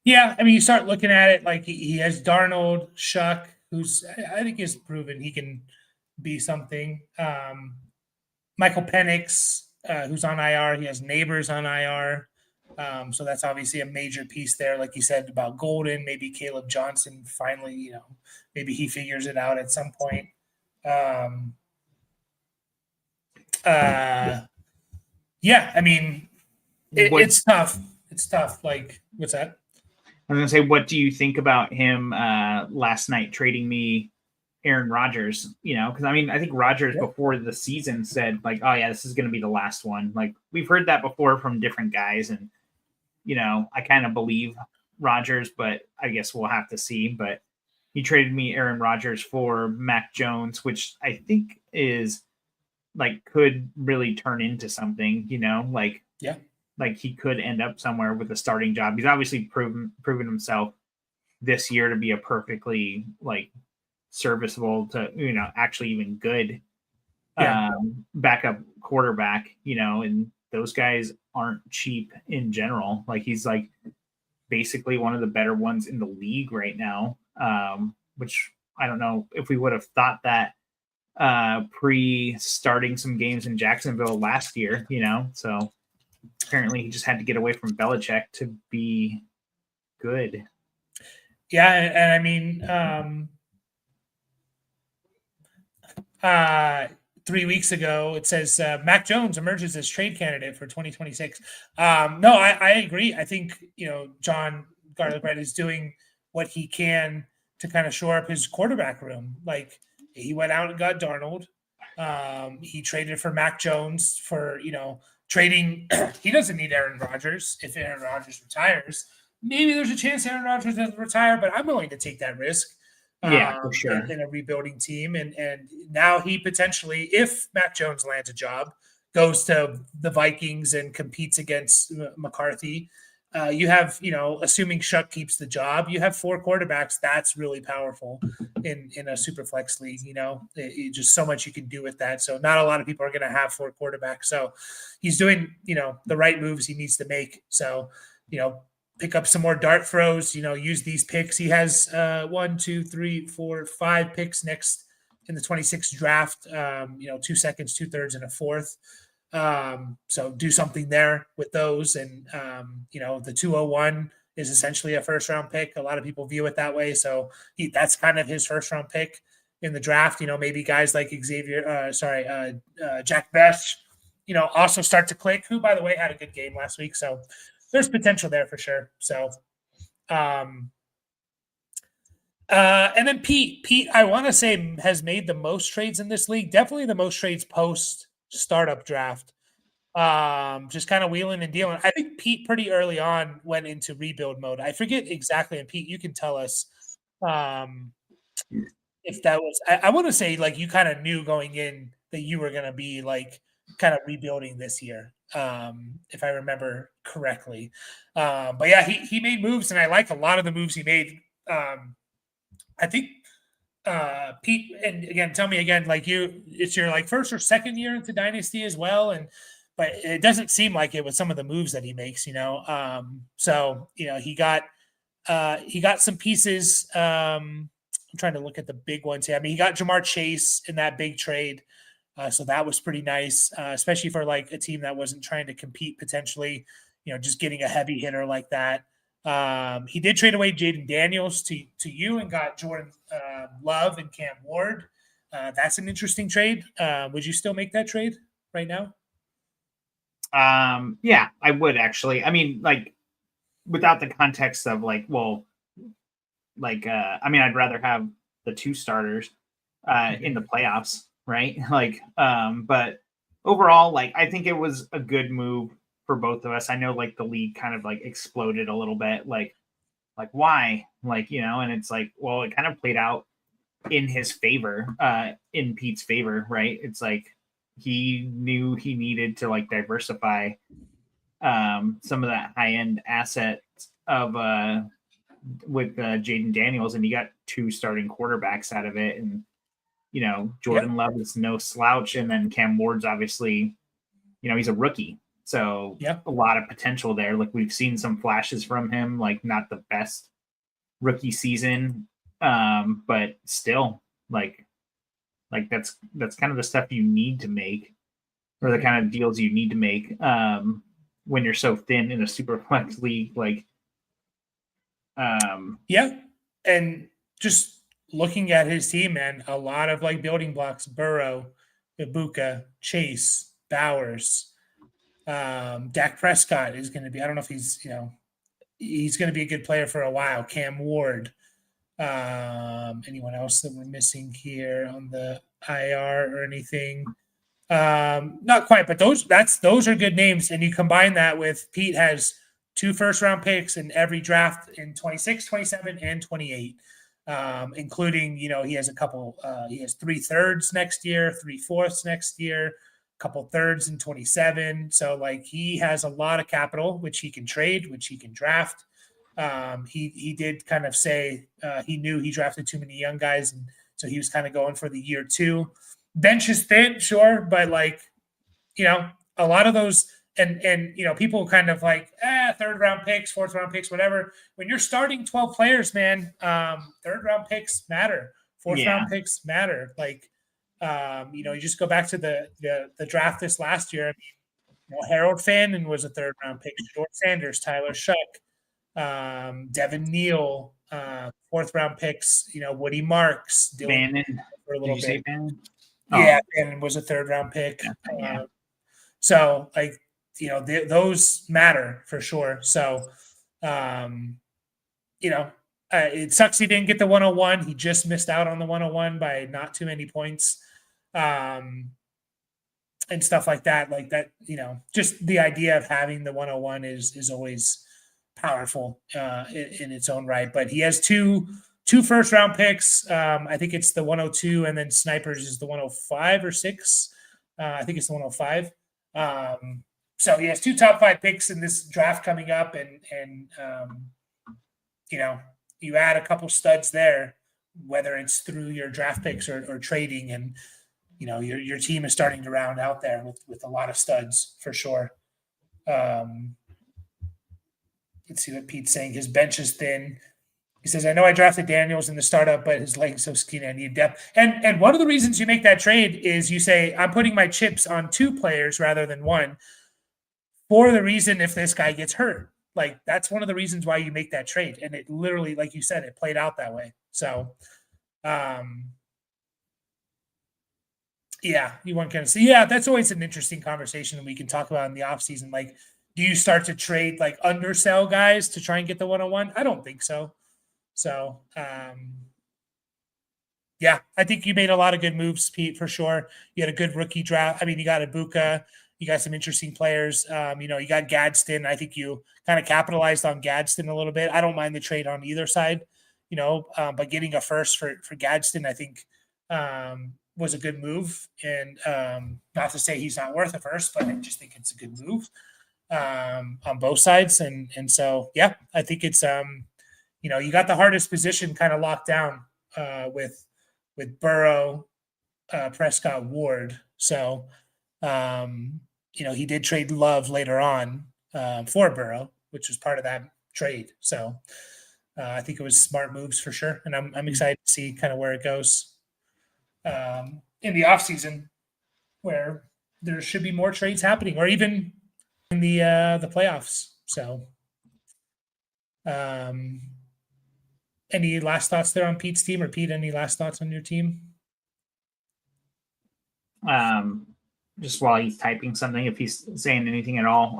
Yeah, I mean, you start looking at it like he has Darnold, Shuck, who's I think has proven he can be something. Michael Penix, who's on IR, he has Neighbors on IR, so that's obviously a major piece there. Like you said about Golden, maybe Caleb Johnson finally, maybe he figures it out at some point. Yeah, I mean, it's tough. It's tough. Like, what's that? I was going to say, what do you think about him last night trading me Aaron Rodgers? Because I mean, I think Rodgers before the season said like, oh yeah, this is going to be the last one. Like we've heard that before from different guys. And, I kind of believe Rodgers, but I guess we'll have to see. But he traded me Aaron Rodgers for Mac Jones, which I think is like could really turn into something, like he could end up somewhere with a starting job. He's obviously proven himself this year to be a perfectly like serviceable to, actually even good backup quarterback, and those guys aren't cheap in general. Like he's like basically one of the better ones in the league right now, which I don't know if we would have thought that pre-starting some games in Jacksonville last year, so apparently he just had to get away from Belichick to be good. Yeah, and I mean, 3 weeks ago, it says Mac Jones emerges as trade candidate for 2026. No, I agree. I think, John Garlic Bread is doing what he can to kind of shore up his quarterback room. Like he went out and got Darnold. He traded for Mac Jones for, trading. He doesn't need Aaron Rodgers. If Aaron Rodgers retires, maybe there's a chance Aaron Rodgers doesn't retire, but I'm willing to take that risk. Yeah, for sure. In a rebuilding team. And now he potentially, if Mac Jones lands a job, goes to the Vikings and competes against McCarthy. You have, assuming Shuck keeps the job, you have 4 quarterbacks. That's really powerful in a super flex league. Just so much you can do with that. So not a lot of people are going to have 4 quarterbacks. So he's doing, the right moves he needs to make. So, pick up some more dart throws, use these picks. He has 1, 2, 3, 4, 5 picks next in the 26 draft, 2 seconds, 2/3, and a fourth. So do something there with those. And, the 201 is essentially a first round pick. A lot of people view it that way. So that's kind of his first round pick in the draft. Maybe guys like Jack Bech, also start to click, who, by the way, had a good game last week. So there's potential there for sure. So, and then Pete, I want to say has made the most trades in this league. Definitely the most trades post startup draft. Just kind of wheeling and dealing. I think Pete pretty early on went into rebuild mode. I forget exactly. And Pete, you can tell us, if that was, I want to say like you kind of knew going in that you were going to be like kind of rebuilding this year. If I remember correctly. But yeah, he made moves and I like a lot of the moves he made. I think Pete, and again, tell me again, like it's your like first or second year into Dynasty as well. But it doesn't seem like it with some of the moves that he makes, So, he got some pieces. I'm trying to look at the big ones here. I mean, he got Jamar Chase in that big trade. So that was pretty nice, especially for like a team that wasn't trying to compete potentially, just getting a heavy hitter like that. He did trade away Jaden Daniels to you and got Jordan Love and Cam Ward. That's an interesting trade. Would you still make that trade right now? Yeah, I would actually. I mean, like without the context of like, well, like, I mean, I'd rather have the 2 starters in the playoffs, right? Like, but overall, like, I think it was a good move for both of us. I know like the league kind of like exploded a little bit, like why? Like, and it's like, well, it kind of played out in his favor, in Pete's favor, right? It's like he knew he needed to like diversify some of that high end asset of with Jaden Daniels, and he got 2 starting quarterbacks out of it. And Jordan Love is no slouch, and then Cam Ward's obviously, he's a rookie, so a lot of potential there. Like we've seen some flashes from him, like not the best rookie season, but still, like that's kind of the stuff you need to make, or the kind of deals you need to make when you're so thin in a super flex league. Like, and just looking at his team, man, a lot of like building blocks: Burrow, Ibuka, Chase, Bowers, Dak Prescott is going to be. I don't know if he's going to be a good player for a while. Cam Ward. Anyone else that we're missing here on the IR or anything? Not quite, but those are good names. And you combine that with Pete has 2 first-round picks in every draft in 26, 27, and 28, including, he has a couple, he has 3 thirds next year, 3 fourths next year, a couple thirds in 27. So, like, he has a lot of capital, which he can trade, which he can draft. He did kind of say he knew he drafted too many young guys, and so he was kind of going for the year 2. Bench is thin, sure, but like, a lot of those – and people kind of like third round picks, fourth round picks, whatever. When you're starting 12 players, man, third round picks matter. Fourth round picks matter. Like, you just go back to the draft this last year. I mean, Harold Fannin was a third round pick. George Sanders, Tyler Shuck, Devin Neal, fourth round picks. Woody Marks, Fannin for a little bit. Say Fannin? Yeah, Fannin was a third round pick. So like. Those matter for sure. So, it sucks he didn't get the 101. He just missed out on the 101 by not too many points, and stuff like that. Like that, just the idea of having the 101 is always powerful in its own right. But he has two first round picks. I think it's the 102, and then Snipers is the 105 or 6. I think it's the 105. So he has 2 top 5 picks in this draft coming up, and you add a couple studs there, whether it's through your draft picks or trading, and your team is starting to round out there with a lot of studs for sure. let's see what Pete's saying. His bench is thin. He says, I know I drafted Daniels in the startup, but his legs so skinny, I need depth. And one of the reasons you make that trade is you say, I'm putting my chips on 2 players rather than 1 for the reason if this guy gets hurt. Like, that's one of the reasons why you make that trade. And it literally, like you said, it played out that way. So, yeah, you weren't going to see. Yeah, that's always an interesting conversation that we can talk about in the offseason. Like, do you start to trade, like, undersell guys to try and get the 101? I don't think so. So, yeah, I think you made a lot of good moves, Pete, for sure. You had a good rookie draft. I mean, you got Ibuka, you got some interesting players. You know, you got Gadsden. I think you kind of capitalized on Gadsden a little bit. I don't mind the trade on either side, you know, but getting a first for Gadsden, I think, was a good move. And not to say he's not worth a first, but I just think it's a good move on both sides. And so, yeah, I think it's you know, you got the hardest position kind of locked down with Burrow, Prescott, Ward. So, you know, he did trade Love later on for Burrow, which was part of that trade. So, I think it was smart moves for sure, and I'm excited to see kind of where it goes in the offseason, where there should be more trades happening, or even in the playoffs. So. Any last thoughts there on Pete's team, or Pete, any last thoughts on your team? Just while he's typing something, if he's saying anything at all.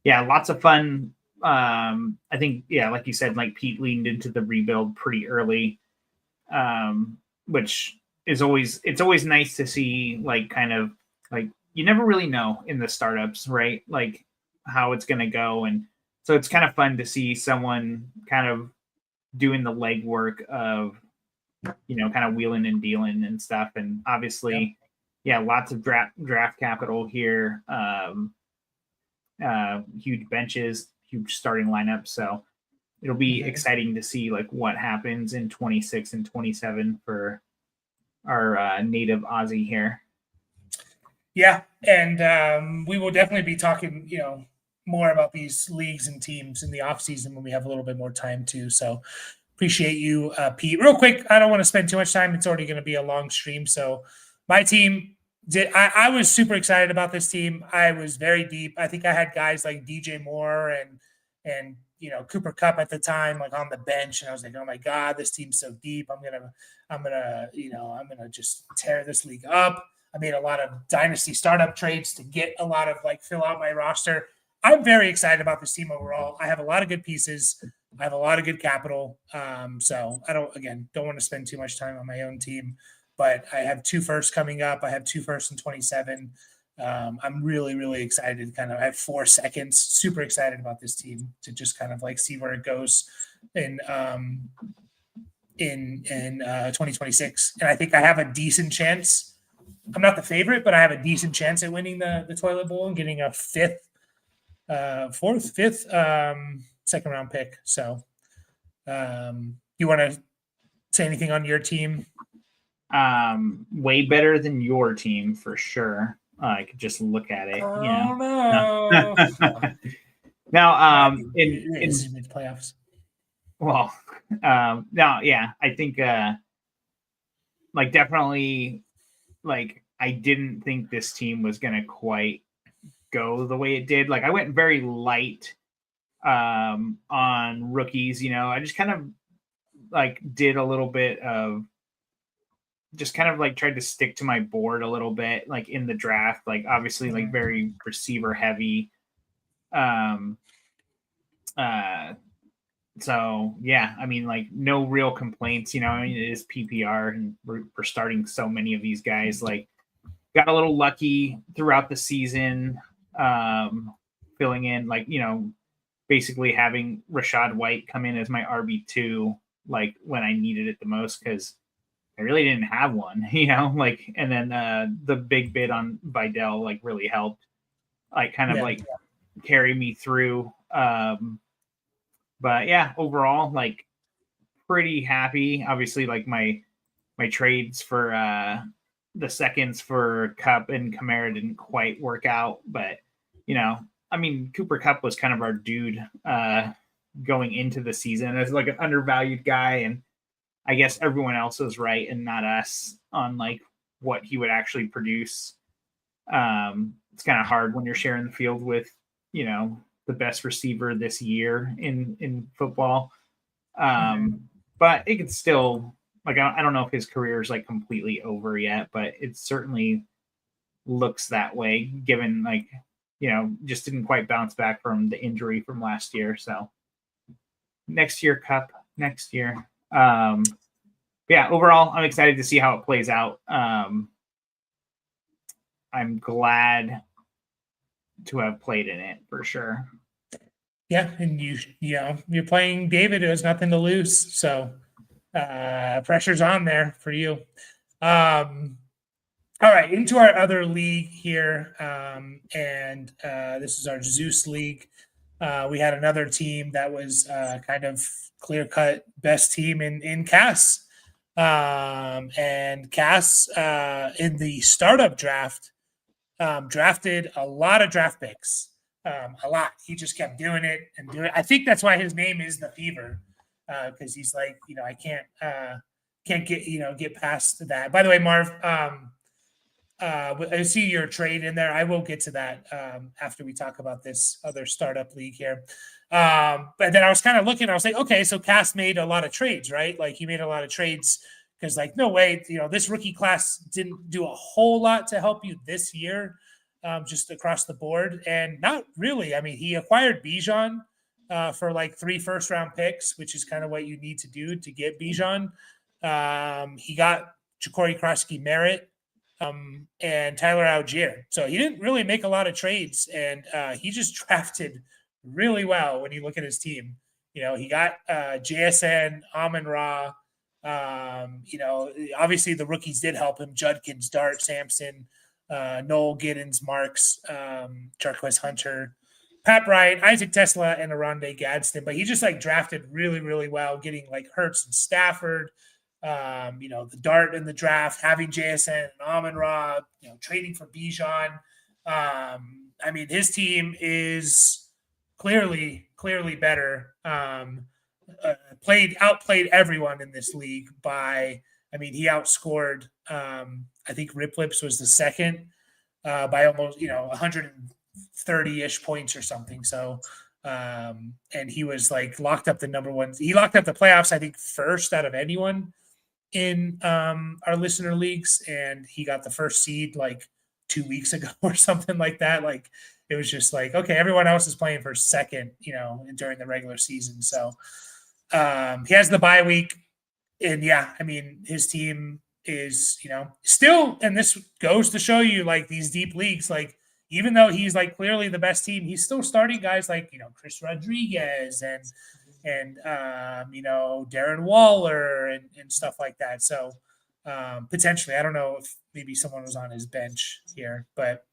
Yeah, lots of fun. I think, yeah, like you said, like Pete leaned into the rebuild pretty early, which is it's always nice to see, like, kind of like, you never really know in the startups, right? Like how it's going to go. And so it's kind of fun to see someone kind of doing the legwork of, you know, kind of wheeling and dealing and stuff. And obviously, yeah, lots of draft capital here. Huge benches, huge starting lineup. So it'll be exciting to see, like, what happens in 26 and 27 for our native Aussie here. Yeah, and we will definitely be talking, you know, more about these leagues and teams in the offseason when we have a little bit more time too. So appreciate you, Pete. Real quick, I don't want to spend too much time. It's already going to be a long stream. So my team I was super excited about this team. I was very deep. I think I had guys like DJ Moore and you know, Cooper Kupp at the time, like, on the bench. And I was like, oh my God, this team's so deep. I'm gonna just tear this league up. I made a lot of dynasty startup trades to get a lot of, like, fill out my roster. I'm very excited about this team overall. I have a lot of good pieces. I have a lot of good capital. So I don't want to spend too much time on my own team, but I have 2 firsts coming up. I have 2 firsts in 27. I'm really, really excited. I have 4 seconds. Super excited about this team to just kind of, like, see where it goes in 2026. And I think I have a decent chance. I'm not the favorite, but I have a decent chance at winning the Toilet Bowl and getting a 5th, 2nd round pick. So, you want to say anything on your team? Way better than your team for sure. I could just look at it. Oh, no. Now, in playoffs. Well, no, yeah, I think, like, definitely, like, I didn't think this team was gonna quite go the way it did. Like, I went very light on rookies. You know, I just kind of, like, did a little bit of just kind of, like, tried to stick to my board a little bit, like, in the draft, like, obviously, like, very receiver heavy. So yeah, I mean, like, no real complaints, you know. I mean, it is PPR and we're starting so many of these guys. Like, got a little lucky throughout the season, filling in, like, you know, basically having Rachaad White come in as my RB2, like, when I needed it the most, because I really didn't have one, you know, like. And then the big bid on Vidal, like, really helped, like, kind of like carry me through. But yeah, overall, like, pretty happy. Obviously, like, my trades for the seconds for Kupp and Kamara didn't quite work out, but, you know, I mean, Cooper Kupp was kind of our dude going into the season as like an undervalued guy, and I guess everyone else was right and not us on like what he would actually produce. It's kind of hard when you're sharing the field with, the best receiver this year in football. But it could still, like, I don't know if his career is like completely over yet, but it certainly looks that way given like, just didn't quite bounce back from the injury from last year. So next year, Kupp, next year. Yeah, overall, I'm excited to see how it plays out. I'm glad to have played in it for sure. Yeah, and you're playing David, who has nothing to lose, so pressure's on there for you. All right, into our other league here, and this is our Zeus League. We had another team that was kind of clear-cut best team in Cass. And Cass in the startup draft drafted a lot of draft picks. A lot. He just kept doing it and doing it. I think that's why his name is the Fever, because he's like, I can't get past that. By the way, Marv, I see your trade in there. I will get to that after we talk about this other startup league here. But then I was kind of looking, I was like, okay, so Cass made a lot of trades, right? Like he made a lot of trades because like, no way, this rookie class didn't do a whole lot to help you this year, just across the board. And not really. I mean, he acquired Bijan for like 3 first-round picks, which is kind of what you need to do to get Bijan. He got Ja'Cory Krosky-Merritt and Tyler Algier. So he didn't really make a lot of trades, and he just drafted really well when you look at his team. He got JSN, Amon-Ra. Obviously the rookies did help him. Judkins, Dart, Sampson, Noel Giddens, Marks, Jarquez Hunter, Pat Bryant, Isaac Tesla, and Aronde Gadsden. But he just like drafted really, really well, getting like Hurts and Stafford, the Dart in the draft, having JSN and Amon-Ra, trading for Bijan. I mean, his team is clearly better. Outplayed everyone in this league by, he outscored, I think Rip Lips was the second by almost, 130-ish points or something. So, and he was like locked up the number one. He locked up the playoffs, I think, first out of anyone in our listener leagues. And he got the first seed like 2 weeks ago or something like that. Like, it was just like, okay, everyone else is playing for second, during the regular season. So he has the bye week. And yeah, his team is, still, and this goes to show you like these deep leagues, like even though he's like clearly the best team, he's still starting guys like, Chris Rodriguez and Darren Waller and stuff like that. So potentially, I don't know if maybe someone was on his bench here, but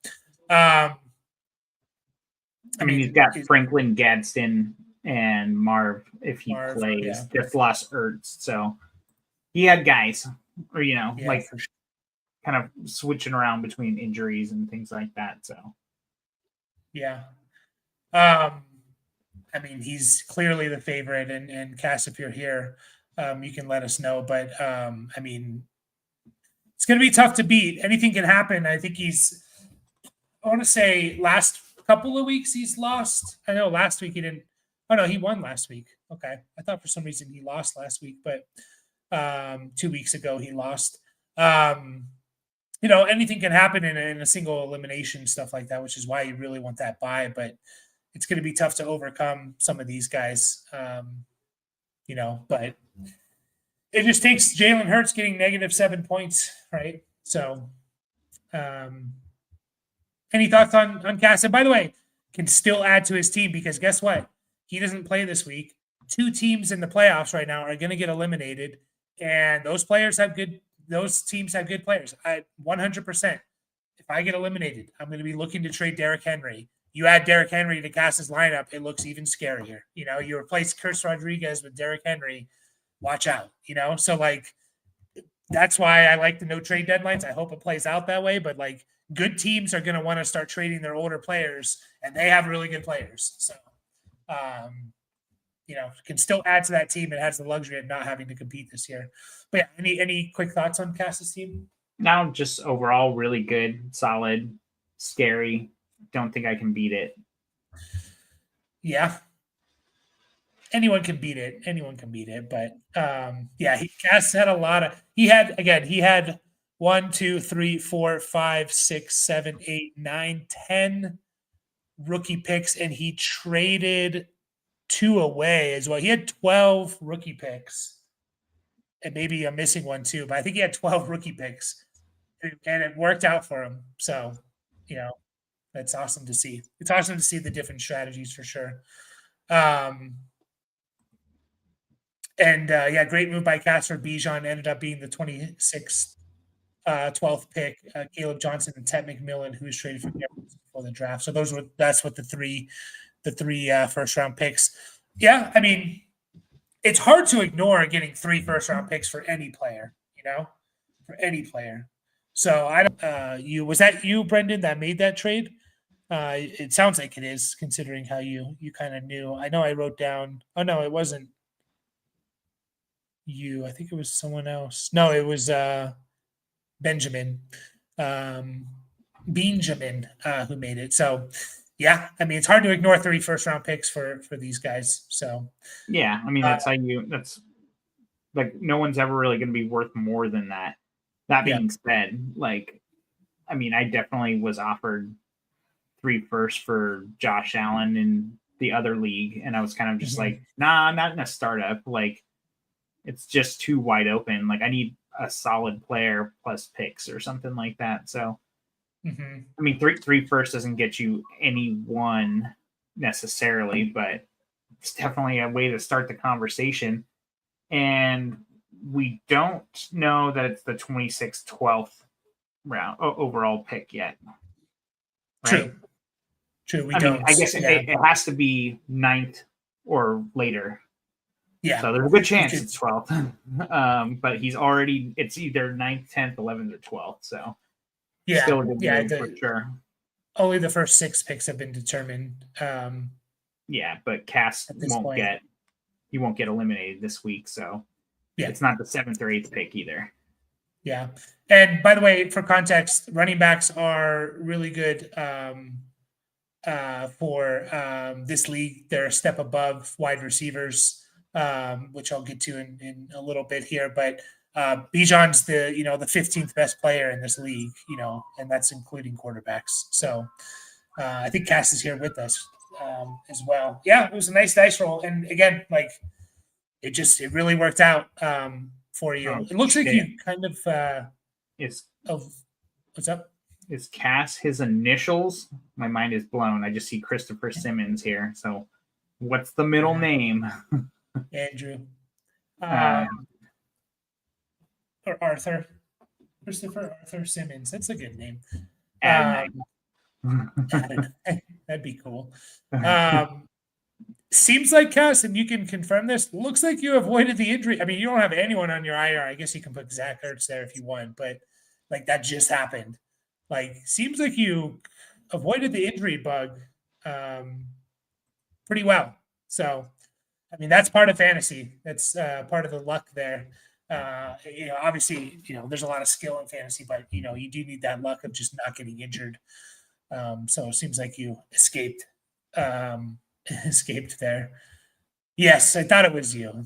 he's got Franklin Gadsden and Marv if he plays. Yeah. Just lost Ertz, so he had guys, or like sure. Kind of switching around between injuries and things like that. So yeah, he's clearly the favorite, and Cass, if you're here, you can let us know. But it's going to be tough to beat. Anything can happen. I think I want to say last couple of weeks he's lost. I know last week he didn't. Oh no, he won last week. Okay, I thought for some reason he lost last week, but 2 weeks ago he lost. Anything can happen in a single elimination, stuff like that, which is why you really want that bye. But it's going to be tough to overcome some of these guys. But it just takes Jalen Hurts getting -7 points, right? So, any thoughts on Cass? And by the way, can still add to his team because guess what? He doesn't play this week. 2 teams in the playoffs right now are going to get eliminated, and those teams have good players. 100%. If I get eliminated, I'm going to be looking to trade Derrick Henry. You add Derrick Henry to Cass's lineup, it looks even scarier. You replace Chris Rodriguez with Derrick Henry, watch out. So like that's why I like the no trade deadlines. I hope it plays out that way, but like good teams are going to want to start trading their older players, and they have really good players. So, can still add to that team. It has the luxury of not having to compete this year. But yeah, any quick thoughts on Cass's team? Now, just overall, really good, solid, scary. Don't think I can beat it. Yeah. Anyone can beat it. But Cass had a lot of. He had 1, 2, 3, 4, 5, 6, 7, 8, 9, 10 rookie picks, and he traded 2 away as well. He had 12 rookie picks, and maybe I'm missing one too, but I think he had 12 rookie picks, and it worked out for him. So, that's awesome to see. It's awesome to see the different strategies for sure. Great move by Casper. Bijan ended up being the 26th, 12th pick. Caleb Johnson and Ted McMillan, who was traded for before the draft. So that's what the three first round picks. Yeah, I mean, it's hard to ignore getting 3 first round picks for any player. For any player. So was that you, Brendan, that made that trade? It sounds like it is, considering how you kind of knew. I know I wrote down. Oh no, it wasn't you. I think it was someone else. No, it was Benjamin who made it. So yeah, I mean, it's hard to ignore 3 first round picks for these guys. So yeah, I mean, that's that's like, no one's ever really going to be worth more than that. That being said, like, I mean, I definitely was offered 3 firsts for Josh Allen in the other league, and I was kind of just like, nah, not in a startup. Like, it's just too wide open. Like, I need a solid player plus picks or something like that. So, I mean, 3 firsts doesn't get you anyone necessarily, but it's definitely a way to start the conversation. And we don't know that it's the 26th, 12th round overall pick yet. Right? True. I mean, I guess it has to be 9th or later. Yeah. So there's a good chance it's 12th. But it's either 9th, 10th, 11th, or 12th. So yeah, still a good move for sure. Only the first 6 picks have been determined. Yeah, but Cass won't get eliminated this week. So it's not the 7th or 8th pick either. Yeah. And by the way, for context, running backs are really good for this league. They're a step above wide receivers, which I'll get to in a little bit here. But Bijan's the 15th best player in this league, and that's including quarterbacks. So I think Cass is here with us as well. Yeah, it was a nice dice roll. And again, like, it really worked out for you. It looks like you kind of what's up? Is Cass his initials? My mind is blown. I just see Christopher Simmons here. So what's the middle name? Andrew. Or Arthur. Christopher Arthur Simmons. That's a good name. That'd be cool. Seems like, Cass, and you can confirm this, looks like you avoided the injury. I mean, you don't have anyone on your IR. I guess you can put Zach Ertz there if you want, but like, that just happened. Like, seems like you avoided the injury bug pretty well. So, I mean, that's part of fantasy. That's part of the luck there. Obviously, there's a lot of skill in fantasy, but you do need that luck of just not getting injured. So it seems like you escaped there. Yes, I thought it was you.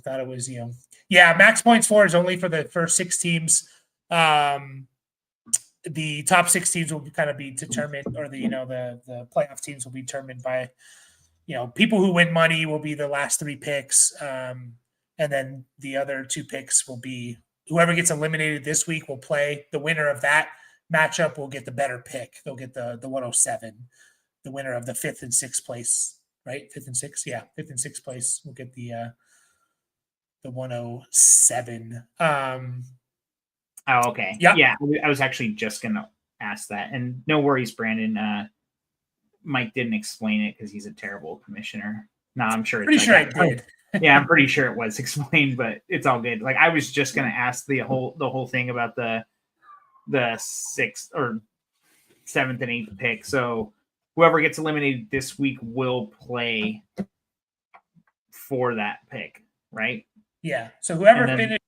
Yeah, max points for is only for the first 6 teams. The top 6 teams will kind of be determined, or the playoff teams will be determined by, people who win money will be the last 3 picks. And then the other 2 picks will be whoever gets eliminated this week will play. The winner of that matchup will get the better pick. They'll get the 107. The winner of the 5th and 6th place, right? 5th and 6th. Yeah. 5th and 6th place will get the 107. Oh, okay. Yeah. I was actually just going to ask that. And no worries, Brandon. Mike didn't explain it because he's a terrible commissioner. No, I'm sure. Pretty sure I did. Yeah, I'm pretty sure it was explained, but it's all good. Like, I was just going to ask the whole thing about the 6th or 7th and 8th pick. So whoever gets eliminated this week will play for that pick, right? Yeah. So whoever And then- finishes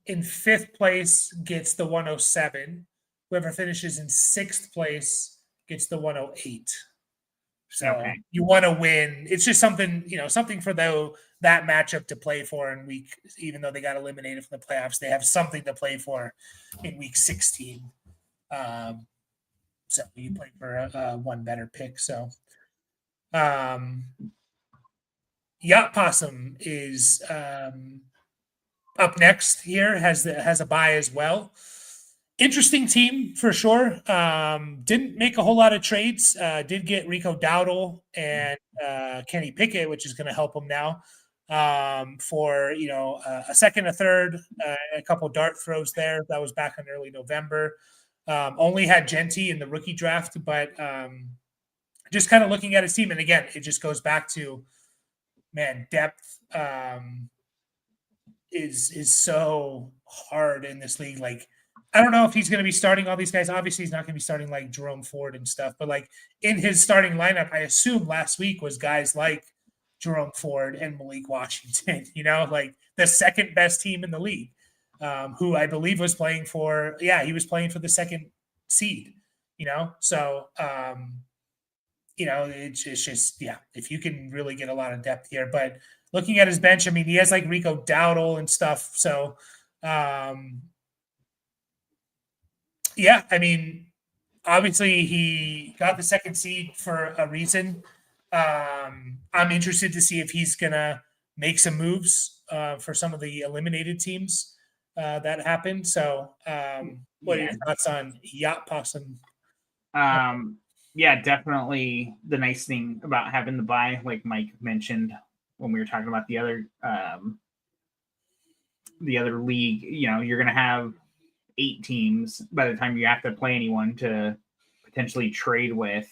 in 5th place gets the 107. Whoever finishes in 6th place gets the 108. So Okay. you want to win. It's just something, something for that matchup to play for in week, even though they got eliminated from the playoffs, they have something to play for in week 16. So you play for a one better pick. So, Yacht Possum is up next here, has a bye as well. Interesting team for sure. Didn't make a whole lot of trades. Did get Rico Dowdle and Kenny Pickett, which is going to help them now for a second, a third, a couple dart throws there. That was back in early November. Only had Genty in the rookie draft, but just kind of looking at his team, and again, it just goes back to depth is so hard in this league. Like, I don't know if he's going to be starting all these guys. Obviously, he's not going to be starting like Jerome Ford and stuff, but like in his starting lineup, I assume last week was guys like Jerome Ford and Malik Washington, like the second best team in the league, who I believe was playing for, he was playing for the second seed, so, it's just, if you can really get a lot of depth here, but looking at his bench, I mean, he has like Rico Dowdle and stuff. So, I mean, obviously he got the second seed for a reason. I'm interested to see if he's going to make some moves for some of the eliminated teams that happened. So, what are your thoughts on Yacht Possum? Definitely the nice thing about having the bye, like Mike mentioned when we were talking about the other league, you're going to have 8 teams by the time you have to play anyone to potentially trade with.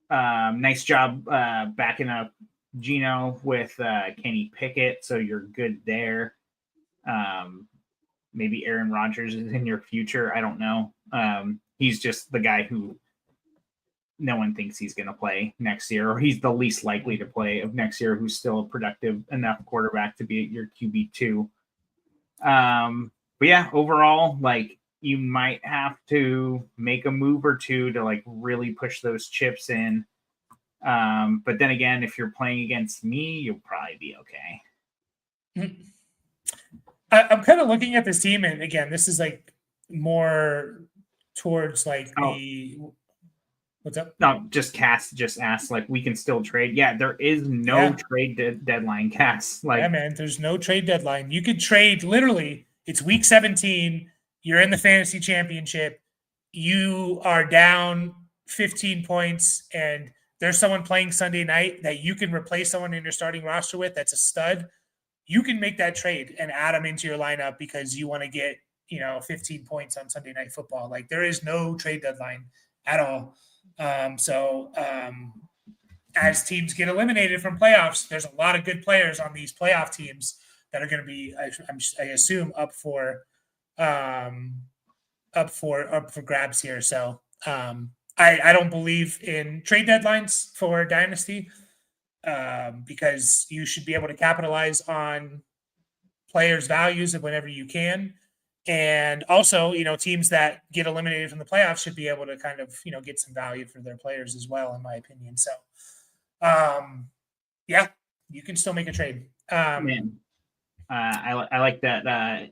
Nice job backing up Gino with Kenny Pickett, so you're good there. Maybe Aaron Rodgers is in your future. I don't know. He's just the guy who no one thinks he's going to play next year, or he's the least likely to play of next year, who's still a productive enough quarterback to be your QB2. But overall, like, you might have to make a move or two to like really push those chips in. But then again, if you're playing against me, you'll probably be okay. I'm kind of looking at this team, and again, this is like more towards like the. What's up? No, just ask, like, we can still trade. Yeah, there is no trade deadline, Cass. Like, man, there's no trade deadline. You could trade literally. It's week 17. You're in the fantasy championship. You are down 15 points, and there's someone playing Sunday night that you can replace someone in your starting roster with that's a stud. You can make that trade and add them into your lineup because you want to get 15 points on Sunday Night Football. Like, there is no trade deadline at all. As teams get eliminated from playoffs, there's a lot of good players on these playoff teams that are going to be, I assume, up for grabs here. So I don't believe in trade deadlines for Dynasty because you should be able to capitalize on players' values whenever you can. And also, teams that get eliminated from the playoffs should be able to kind of, get some value for their players as well, in my opinion. So, you can still make a trade. I like that.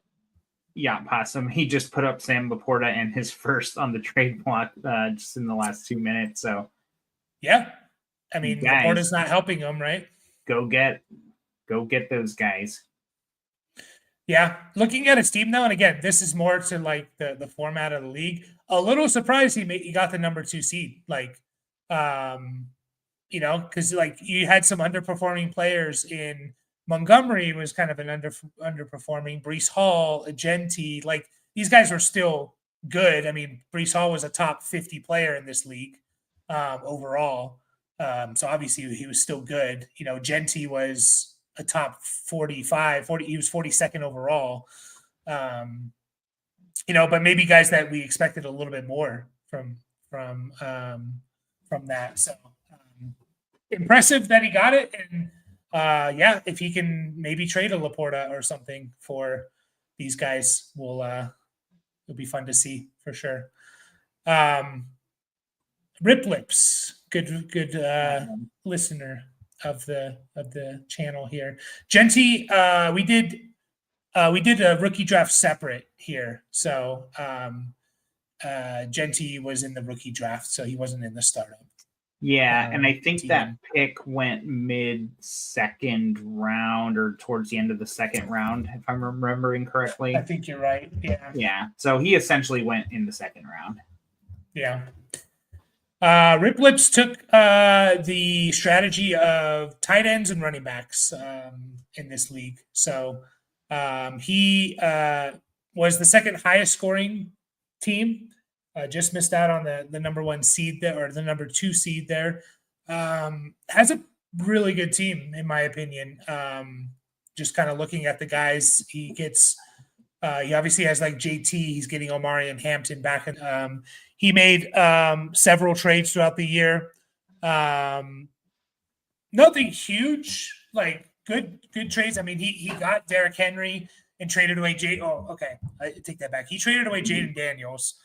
Yacht Possum. He just put up Sam Laporta and his first on the trade block just in the last 2 minutes. So, I mean, guys, Laporta's not helping him, right? Go get those guys. Yeah, looking at his team though, and again, this is more to like the format of the league. A little surprised he got the number 2 seed, like, because like you had some underperforming players in Montgomery was kind of an underperforming. Breece Hall, Genty, like these guys were still good. I mean, Breece Hall was a top 50 player in this league overall, so obviously he was still good. Genty was a top 45, 40. He was 42nd overall. But maybe guys that we expected a little bit more from from that. So impressive that he got it. And yeah, if he can maybe trade a Laporta or something for these guys, it'll be fun to see for sure. Rip Lips, good listener of the channel here. Genty, we did a rookie draft separate here, so Genty was in the rookie draft, so he wasn't in the startup. Yeah, and I think that pick went mid-second round or towards the end of the second round, if I'm remembering correctly. I think you're right. Yeah. Yeah. So he essentially went in the second round. Yeah. Rip Lips took the strategy of tight ends and running backs in this league. So he was the second highest scoring team. Just missed out on the number 1 seed there, or the number 2 seed there. Has a really good team, in my opinion. Just kind of looking at the guys he gets. He obviously has like JT. He's getting Omari and Hampton back. He made several trades throughout the year. Nothing huge, like good trades. I mean, he got Derrick Henry and traded away I take that back. He traded away Jaden Daniels,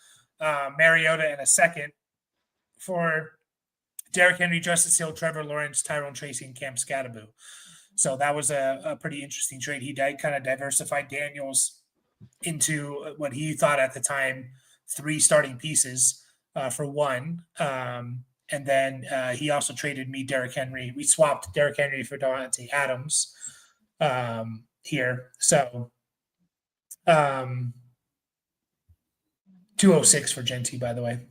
Mariota, and a second for Derrick Henry, Justice Hill, Trevor Lawrence, Tyrone Tracy, and Cam Scatterboo. So that was a pretty interesting trade. He kind of diversified Daniels into what he thought at the time 3 starting pieces for 1. And then he also traded me Derrick Henry. We swapped Derrick Henry for Davante Adams here. So 206 for Genty, by the way,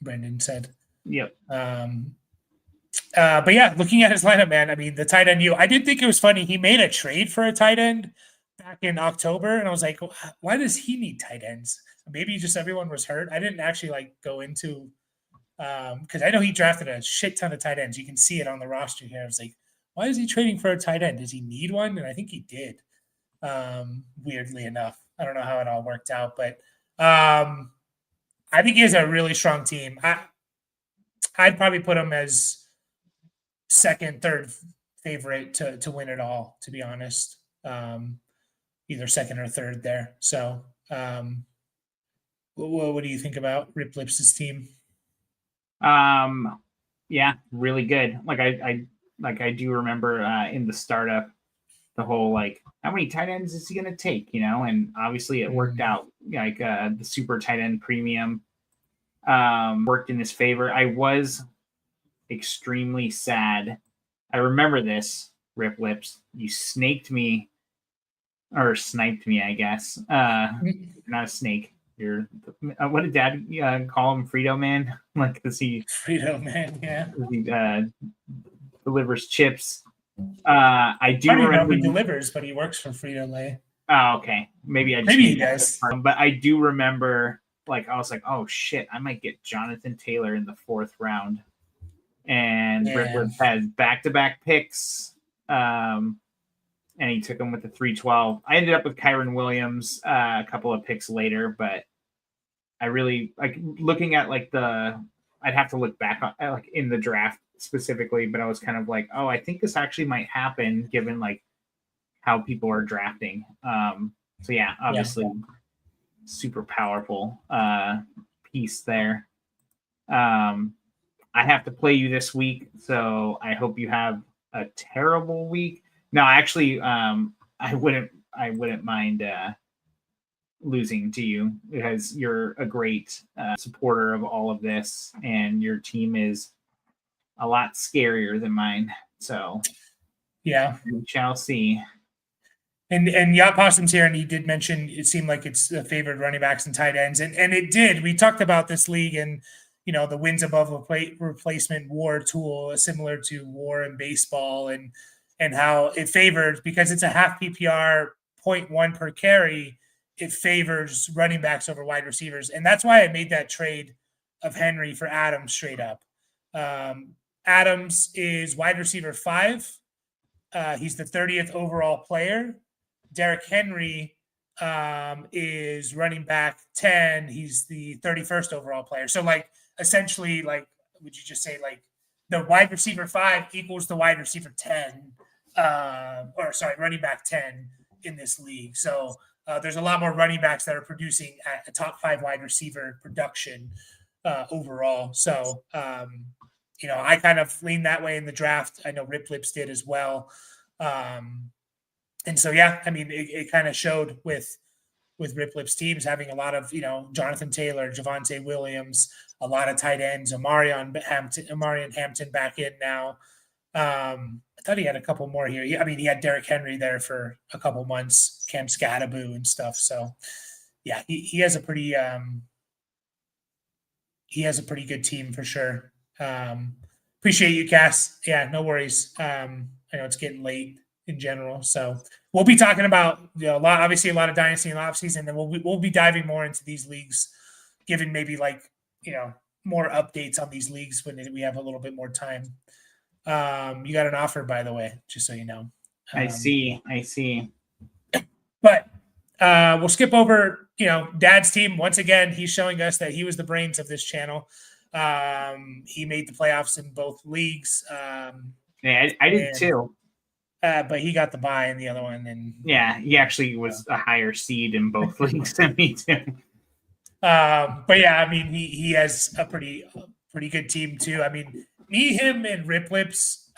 Brendan said. Yep. But yeah, looking at his lineup, man, I mean, the tight end, I did think it was funny. He made a trade for a tight end back in October, and I was like, why does he need tight ends? Maybe just everyone was hurt. I didn't actually go into because I know he drafted a shit ton of tight ends. You can see it on the roster here. I was like, why is he trading for a tight end? Does he need one? And I think he did. Weirdly enough, I don't know how it all worked out, but I think he has a really strong team. I'd probably put him as second, third favorite to win it all, to be honest. Either second or third there. So what do you think about Rip Lips' team? Yeah, really good. I do remember in the startup, the whole how many tight ends is he going to take, and obviously it worked out. The super tight end premium worked in his favor. I was extremely sad. I remember this, Rip Lips. You sniped me, I guess. Not a snake. You're what did Dad call him? Frito Man? Because he Frito Man, yeah. He delivers chips. I do remember he delivers, but he works for Frito Lay. Oh, okay. Maybe he does. But I do remember, I was like, oh shit, I might get Jonathan Taylor in the 4th round. And Rip Lips had back-to-back picks. And he took him with the 312. I ended up with Kyron Williams a couple of picks later, but I really looking at I'd have to look back on in the draft specifically, but I was kind of like, oh, I think this actually might happen given how people are drafting. So yeah, obviously super powerful piece there. I have to play you this week, so I hope you have a terrible week. No, actually, I wouldn't mind losing to you because you're a great supporter of all of this, and your team is a lot scarier than mine. So, yeah, we shall see. And Yacht Possum's here, and he did mention it seemed like it's the favored running backs and tight ends, and it did. We talked about this league and the wins above replacement WAR tool, similar to WAR in baseball, and how it favors, because it's a half PPR 0.1 per carry, it favors running backs over wide receivers. And that's why I made that trade of Henry for Adams straight up. Adams is wide receiver 5. He's the 30th overall player. Derrick Henry is running back 10. He's the 31st overall player. So essentially, like, would you just say like the wide receiver 5 equals the wide receiver 10, or sorry, running back 10 in this league. So there's a lot more running backs that are producing at a top 5 wide receiver production overall. So, I kind of lean that way in the draft. I know Rip Lips did as well. And so, yeah, I mean, it kind of showed with Rip Lips teams having a lot of, Jonathan Taylor, Javonte Williams, a lot of tight ends, Amarian Hampton back in now. I thought he had a couple more here. He had Derrick Henry there for a couple months, Cam Scadaboo and stuff. So, yeah, he has a pretty good team for sure. Appreciate you, Cass. Yeah, no worries. I know it's getting late in general, so we'll be talking about a lot of dynasty and off season, and we'll be diving more into these leagues, giving maybe more updates on these leagues when we have a little bit more time. You got an offer, by the way, just so you know. I see. But we'll skip over, Dad's team. Once again, he's showing us that he was the brains of this channel. He made the playoffs in both leagues. Yeah, I did too. But he got the bye in the other one. And yeah, he actually was a higher seed in both leagues than me too. But yeah, I mean, he has a pretty good team too. I mean, me, him, and Rip Lips,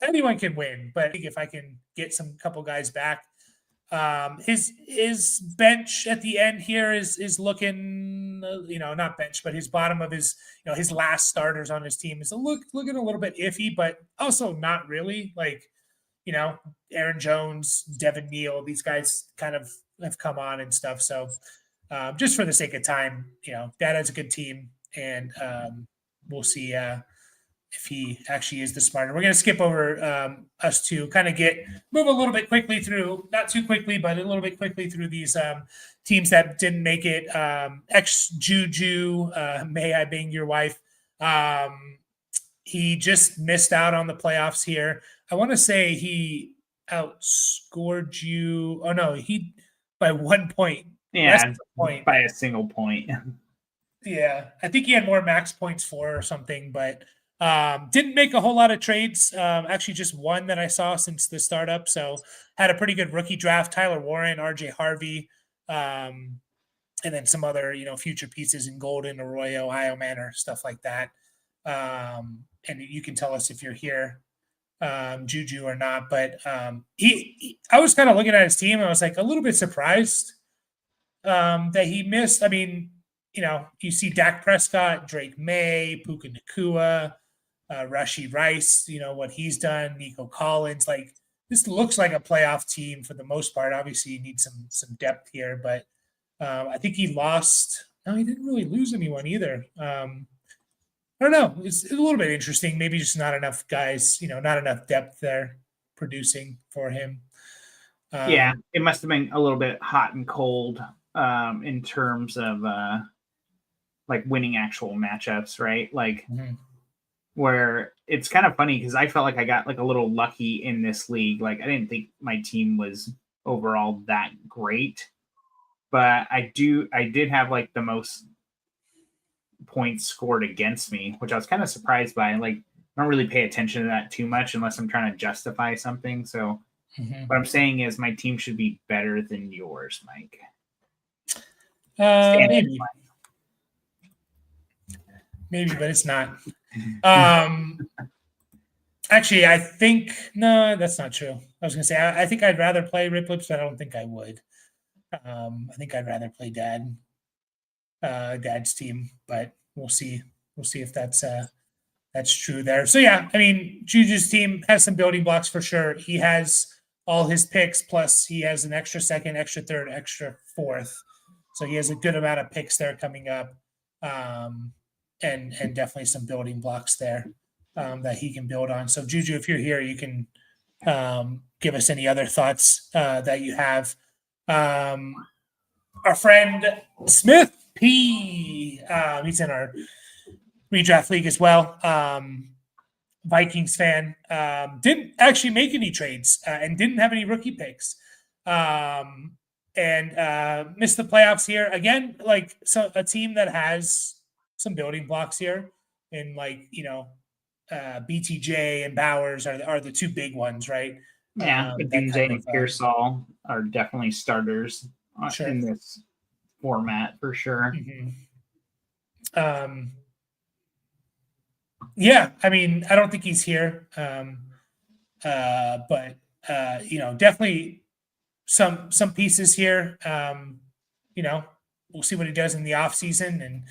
anyone can win. But I think if I can get some couple guys back, his bench at the end here is looking, not bench, but his bottom of his, his last starters on his team is looking a little bit iffy, but also not really. Like, Aaron Jones, Devin Neal, these guys kind of have come on and stuff. So just for the sake of time, Dad has a good team, and we'll see if he actually is the smarter. We're going to skip over us to kind of move a little bit quickly through, not too quickly, but a little bit quickly through these teams that didn't make it. Ex Juju, may I bang your wife? He just missed out on the playoffs here. I want to say he outscored you. Oh no, he by 1 point. Yeah, by a single point. Yeah, I think he had more max points for or something, but didn't make a whole lot of trades. Actually, just one that I saw since the startup. So had a pretty good rookie draft: Tyler Warren, RJ Harvey, and then some other future pieces in Golden, Arroyo, Io Manor, stuff like that. And you can tell us if you're here, Juju or not. But I was kind of looking at his team, and I was like a little bit surprised that he missed. I mean, you see Dak Prescott, Drake May, Puka Nacua, Rashee Rice, what he's done, Nico Collins. Like, this looks like a playoff team for the most part. Obviously, you need some depth here, but I think he lost. No, he didn't really lose anyone either. I don't know. It's a little bit interesting. Maybe just not enough guys, not enough depth there producing for him. Yeah, it must have been a little bit hot and cold in terms of like winning actual matchups, right? Like where it's kind of funny because I felt like I got like a little lucky in this league. Like I didn't think my team was overall that great, but I did have like the most points scored against me, which I was kind of surprised by. Like I don't really pay attention to that too much unless I'm trying to justify something. So what I'm saying is my team should be better than yours, Mike. Maybe, but it's not. Actually, I think no, that's not true. I was gonna say I think I'd rather play Rip Lips, but I don't think I would. I think I'd rather play Dad's team, but we'll see. We'll see if that's true there. So yeah, I mean, Juju's team has some building blocks for sure. He has all his picks, plus he has an extra second, extra third, extra fourth. So he has a good amount of picks there coming up, and definitely some building blocks there that he can build on. So Juju, if you're here, you can give us any other thoughts that you have. Our friend Smith P, he's in our redraft league as well. Vikings fan, didn't actually make any trades and didn't have any rookie picks. And missed the playoffs here again. Like, so a team that has some building blocks here, and like BTJ and Bowers are the two big ones, right? Yeah, That Adunze kind of and Pearsall are definitely starters sure. in this format for sure. Yeah, I mean, I don't think he's here, but definitely some pieces here. We'll see what he does in the off season and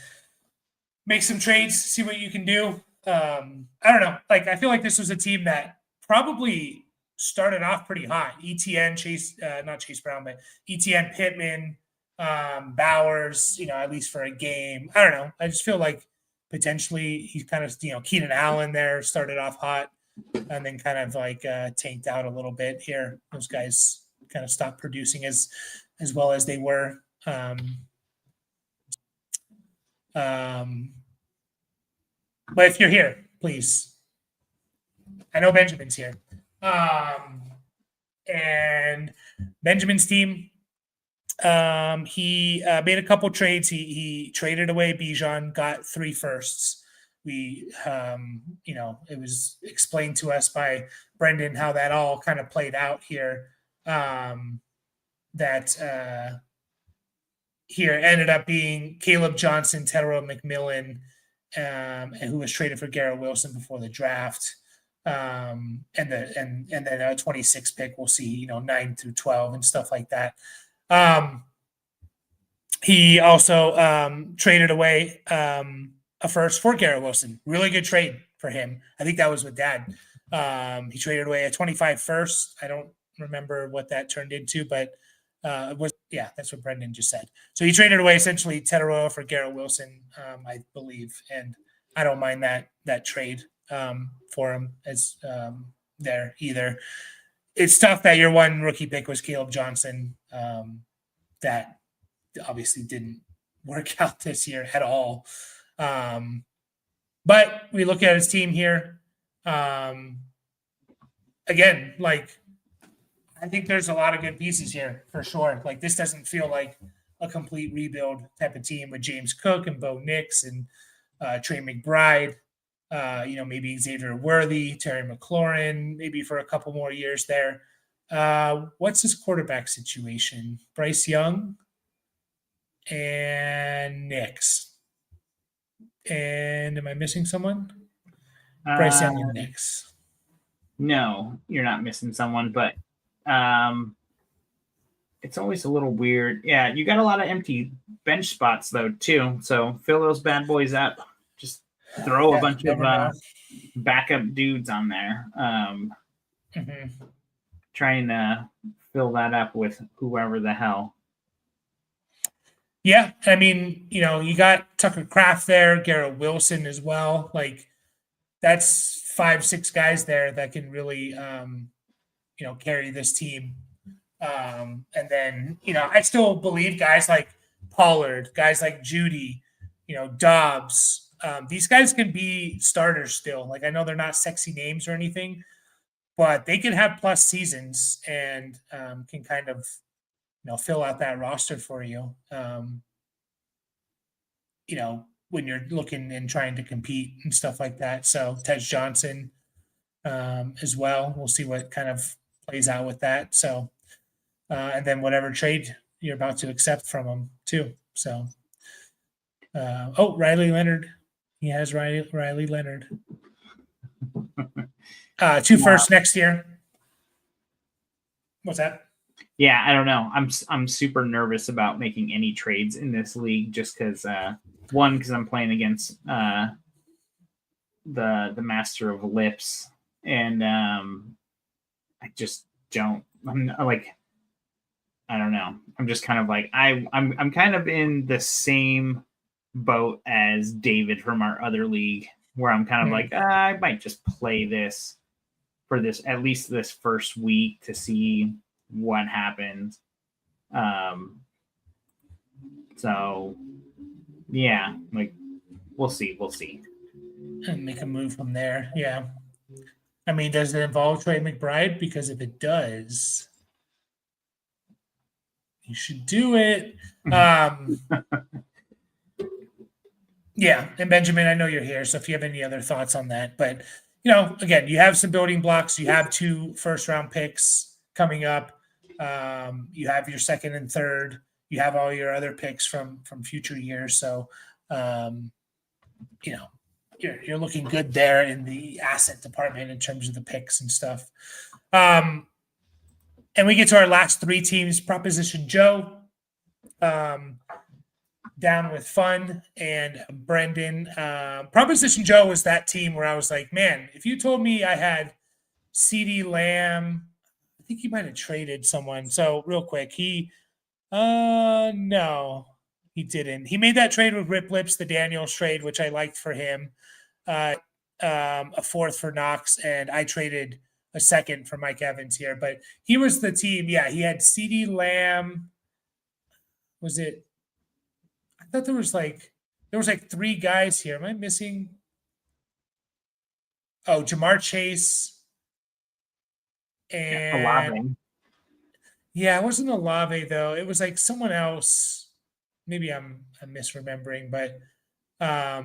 make some trades, see what you can do. I don't know. Like, I feel like this was a team that probably started off pretty hot. ETN, not Chase Brown, but ETN, Pittman, Bowers, at least for a game. I don't know. I just feel like potentially he's kind of, Keenan Allen there started off hot and then kind of like tanked out a little bit here. Those guys kind of stopped producing as well as they were. But if you're here, please. I know Benjamin's here. And Benjamin's team, he made a couple trades. He traded away Bijan, got 3 firsts. We, it was explained to us by Brendan how that all kind of played out here. That here ended up being Caleb Johnson, Tetero McMillan, and who was traded for Garrett Wilson before the draft. And then a 26 pick, we'll see, 9 through 12 and stuff like that. He also traded away a first for Garrett Wilson. Really good trade for him. I think that was with Dad. He traded away a 25 first. I don't remember what that turned into, but that's what Brendan just said. So he traded away essentially Tetero for Garrett Wilson, I believe, and I don't mind that trade for him as there either. It's tough that your one rookie pick was Caleb Johnson. That obviously didn't work out this year at all. But we look at his team here. Again, like, I think there's a lot of good pieces here for sure. Like, this doesn't feel like a complete rebuild type of team with James Cook and Bo Nix and Trey McBride, maybe Xavier Worthy, Terry McLaurin, maybe for a couple more years there. What's his quarterback situation? Bryce Young and Nix. And am I missing someone? Bryce Young and Nix. No, you're not missing someone, but it's always a little weird. Yeah, you got a lot of empty bench spots though too. So fill those bad boys up. Just throw a bunch of backup dudes on there. Trying to fill that up with whoever the hell. Yeah, I mean, you got Tucker Kraft there, Garrett Wilson as well. Like, that's 5-6 guys there that can really, carry this team. And then, I still believe guys like Pollard, guys like Judy, Dobbs. These guys can be starters still. Like, I know they're not sexy names or anything, but they can have plus seasons and can kind of, fill out that roster for you. When you're looking and trying to compete and stuff like that. So Tej Johnson as well. We'll see what kind of plays out with that. So, and then whatever trade you're about to accept from him too. So, Riley Leonard. He has Riley Leonard. 2 firsts next year. What's that? Yeah, I don't know. I'm super nervous about making any trades in this league just because because I'm playing against the Master of Lips, and I just don't. I'm like, I don't know. I'm just kind of like I'm kind of in the same boat as David from our other league, where I'm kind of like I might just play this for this at least this first week to see what happens. So yeah, like we'll see. And make a move from there. Yeah. I mean, does it involve Trey McBride? Because if it does, you should do it. Yeah, Yeah, and Benjamin, I know you're here, so if you have any other thoughts on that, but again, you have some building blocks. You have 2 first-round picks coming up. You have your second and third. You have all your other picks from future years. So, um, you're looking good there in the asset department in terms of the picks and stuff. And we get to our last 3 teams. Proposition Joe. Down with Fun and Brendan. Proposition Joe was that team where I was like, man, if you told me I had CeeDee Lamb, I think he might have traded someone. So real quick, no, he didn't. He made that trade with Rip Lips, the Daniels trade, which I liked for him. A 4th for Knox, and I traded a 2nd for Mike Evans here. But he was the team. Yeah, he had CeeDee Lamb. Was it? I thought there was like 3 guys here. Am I missing? Oh, Jamar Chase. And Olave. Yeah, it wasn't Olave though. It was like someone else. Maybe I'm misremembering, but I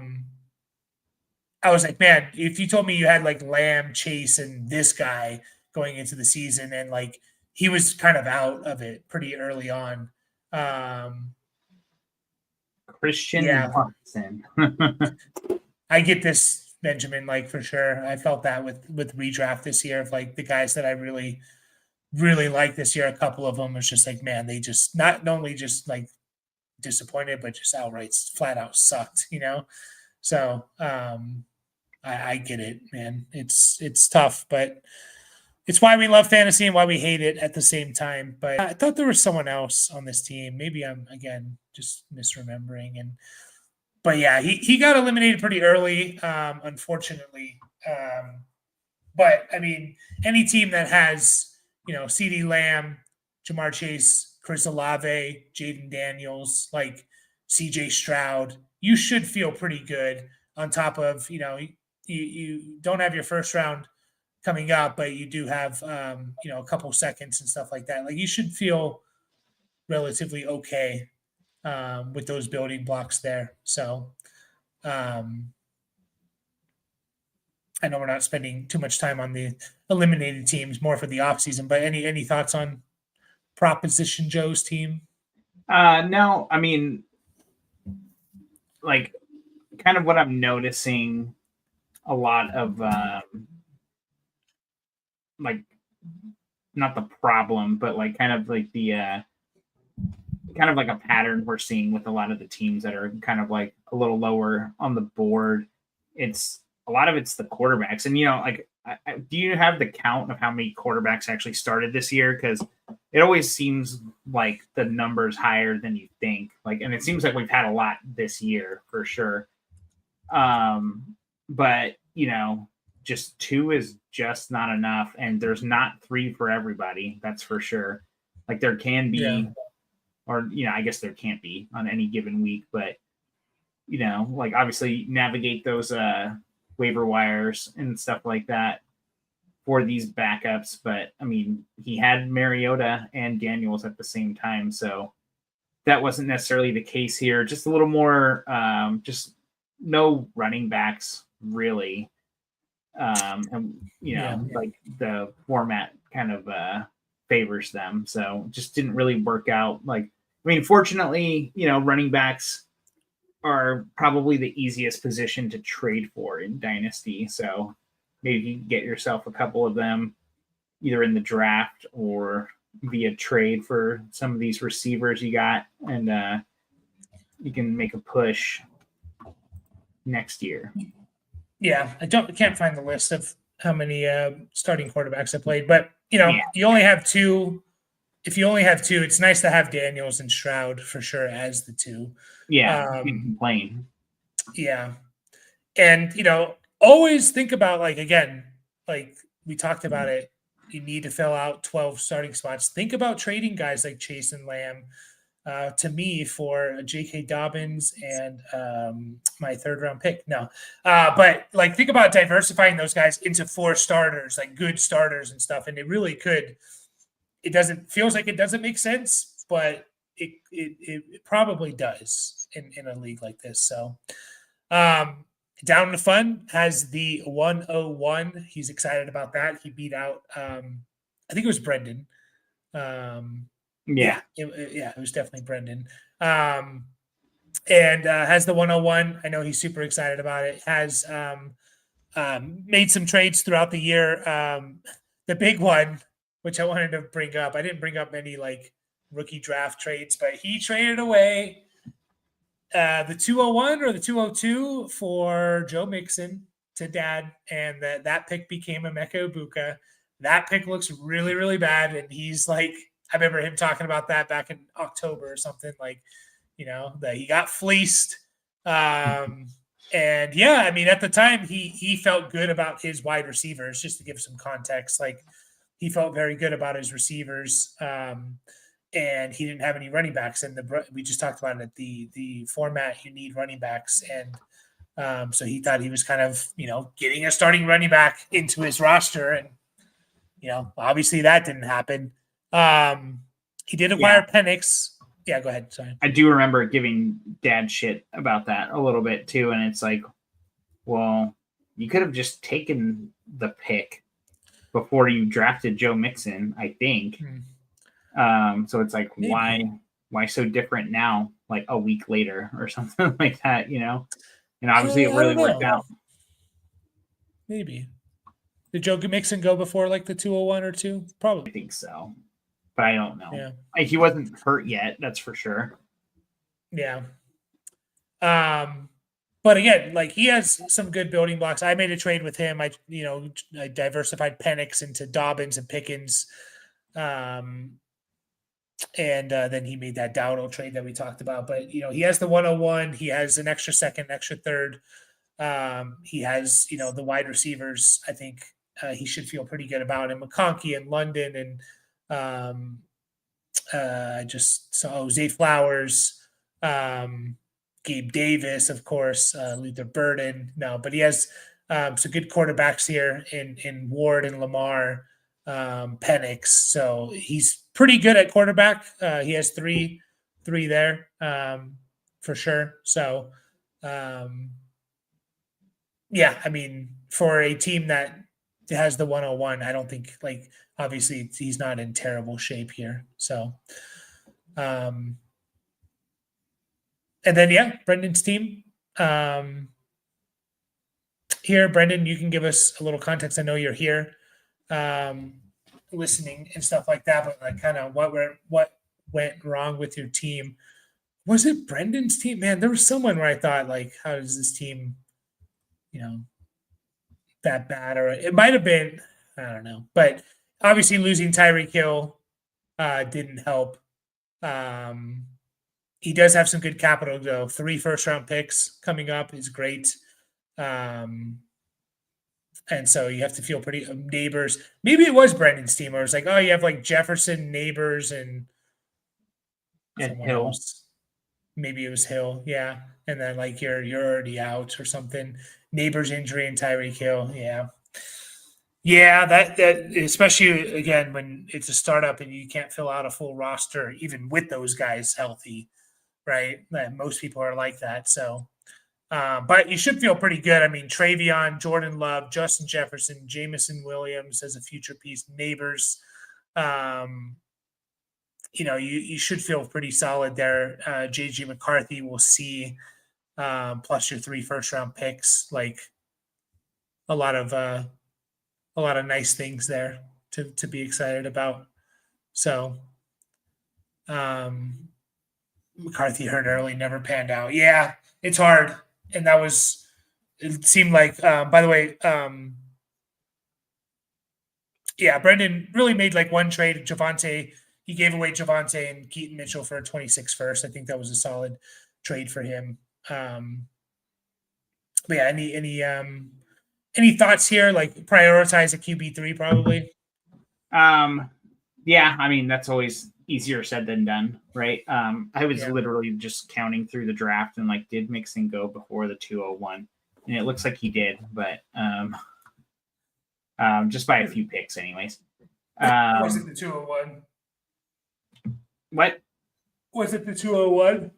was like, man, if you told me you had like Lamb, Chase, and this guy going into the season, and like he was kind of out of it pretty early on. Christian Yeah. Watson. I get this, Benjamin, like for sure. I felt that with redraft this year of like the guys that I really, really like this year. A couple of them was just like, man, they just not only just like disappointed, but just outright flat out sucked, So I get it, man. It's tough, but it's why we love fantasy and why we hate it at the same time. But I thought there was someone else on this team. Maybe I'm again just misremembering. But yeah, he got eliminated pretty early, unfortunately. But I mean, any team that has CeeDee Lamb, Jamar Chase, Chris Olave, Jaden Daniels, like CJ Stroud, you should feel pretty good. On top of you don't have your first round coming up, but you do have a couple seconds and stuff like that. Like you should feel relatively okay with those building blocks there. So I know we're not spending too much time on the eliminated teams, more for the offseason, but any thoughts on Proposition Joe's team? No, I mean, like, kind of what I'm noticing a lot of, like, not the problem, but like kind of like the, kind of like a pattern we're seeing with a lot of the teams that are kind of like a little lower on the board. It's a lot of it's the quarterbacks, and like, do you have the count of how many quarterbacks actually started this year? Because it always seems like the number's higher than you think. Like, and it seems like we've had a lot this year for sure. But just 2 is just not enough, and there's not 3 for everybody. That's for sure. Like there can be, or I guess there can't be on any given week, but like obviously navigate those waiver wires and stuff like that for these backups. But I mean, he had Mariota and Daniels at the same time, so that wasn't necessarily the case here. Just a little more, just no running backs really. And like the format kind of favors them, so just didn't really work out. Like, I mean, fortunately, running backs are probably the easiest position to trade for in Dynasty. So maybe you can get yourself a couple of them either in the draft or via trade for some of these receivers you got, and you can make a push next year. Yeah, I can't find the list of how many starting quarterbacks I played, but you only have 2. If you only have 2, it's nice to have Daniels and Stroud for sure as the 2. Yeah, you can complain. Yeah, and always think about, like, again, like we talked about it. You need to fill out 12 starting spots. Think about trading guys like Chase and Lamb to me for J.K. Dobbins and my 3rd round pick. No, but like think about diversifying those guys into 4 starters, like good starters and stuff. And it really could. It feels like it doesn't make sense, but it probably does in a league like this. So Down to Fun has the 101. He's excited about that. He beat out, I think it was Brendan. Yeah. It was definitely Brendan. And has the 101. I know he's super excited about it. Has made some trades throughout the year. The big one, which I wanted to bring up, I didn't bring up many like rookie draft trades, but he traded away the 201 or the 202 for Joe Mixon to Dad, and that pick became Emeka Ibuka. That pick looks really, really bad, and he's like, I remember him talking about that back in October or something, like, that he got fleeced. And yeah, I mean, at the time he felt good about his wide receivers. Just to give some context, like he felt very good about his receivers. And he didn't have any running backs. And we just talked about it. The format, you need running backs, and so he thought he was kind of getting a starting running back into his roster, and obviously that didn't happen. He did acquire Penix. Yeah, go ahead. Sorry. I do remember giving Dad shit about that a little bit too, and it's like, well, you could have just taken the pick before you drafted Joe Mixon, I think. So it's like, maybe. why so different now, like a week later or something like that, And obviously it really worked out. Maybe. Did Joe Mixon go before like the 201 or 2? Probably. I think so. But I don't know. Yeah. Like, he wasn't hurt yet, that's for sure. Yeah. But again, like he has some good building blocks. I made a trade with him. I diversified Penix into Dobbins and Pickens. And then he made that Dowdle trade that we talked about. But he has the 101. He has an extra second, extra third. He has the wide receivers. I think he should feel pretty good about him. McConkey and London, and I just saw Zay Flowers, Gabe Davis, of course, Luther Burden. No, but he has some good quarterbacks here in Ward and Lamar, Penix. So he's pretty good at quarterback. He has three there for sure. So yeah, I mean, for a team that has the 101, I don't think, like, obviously he's not in terrible shape here. So, and then, yeah, Brendan's team. Here, Brendan, you can give us a little context. I know you're here listening and stuff like that, but like kind of what went wrong with your team. Was it Brendan's team? Man, there was someone where I thought, like, how does this team, that bad? Or it might have been, I don't know. But obviously losing Tyreek Hill didn't help. He does have some good capital, though. 3 first-round picks coming up is great. And so you have to feel pretty Neighbors. Maybe it was Brendan's team where it's like, oh, you have like Jefferson, Neighbors, and Hill. Else. Maybe it was Hill, yeah. And then like you're already out or something. Neighbors injury and Tyreek Hill, yeah. Yeah, that especially again when it's a startup and you can't fill out a full roster, even with those guys healthy, right? Most people are like that. So, but you should feel pretty good. I mean, Travion, Jordan Love, Justin Jefferson, Jameson Williams as a future piece, Neighbors. You should feel pretty solid there. JJ McCarthy, we'll see. Plus your 3 first-round picks, like a lot of nice things there to be excited about. So, McCarthy hurt early, never panned out. Yeah, it's hard, and it seemed like. By the way, yeah, Brendan really made like one trade. Javonte, he gave away Javonte and Keaton Mitchell for a 26 first. I think that was a solid trade for him. But yeah, any thoughts here? Like prioritize a QB3 probably. Yeah, I mean that's always easier said than done, right? I was literally just counting through the draft and like, did Mixon go before the 201? And it looks like he did, but just by a few picks, anyways. Was it the 201? What? Was it the 201?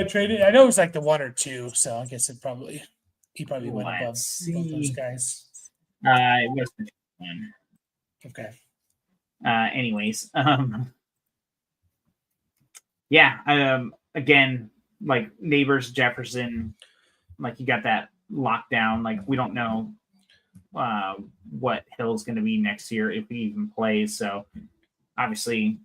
Traded. I know it was like the 1 or 2, so I guess he probably went above Let's both those see. guys. It was the one. Okay. Anyways, yeah. Again, like Neighbors, Jefferson, like you got that lockdown. Like we don't know what Hill's going to be next year if he even plays. So obviously,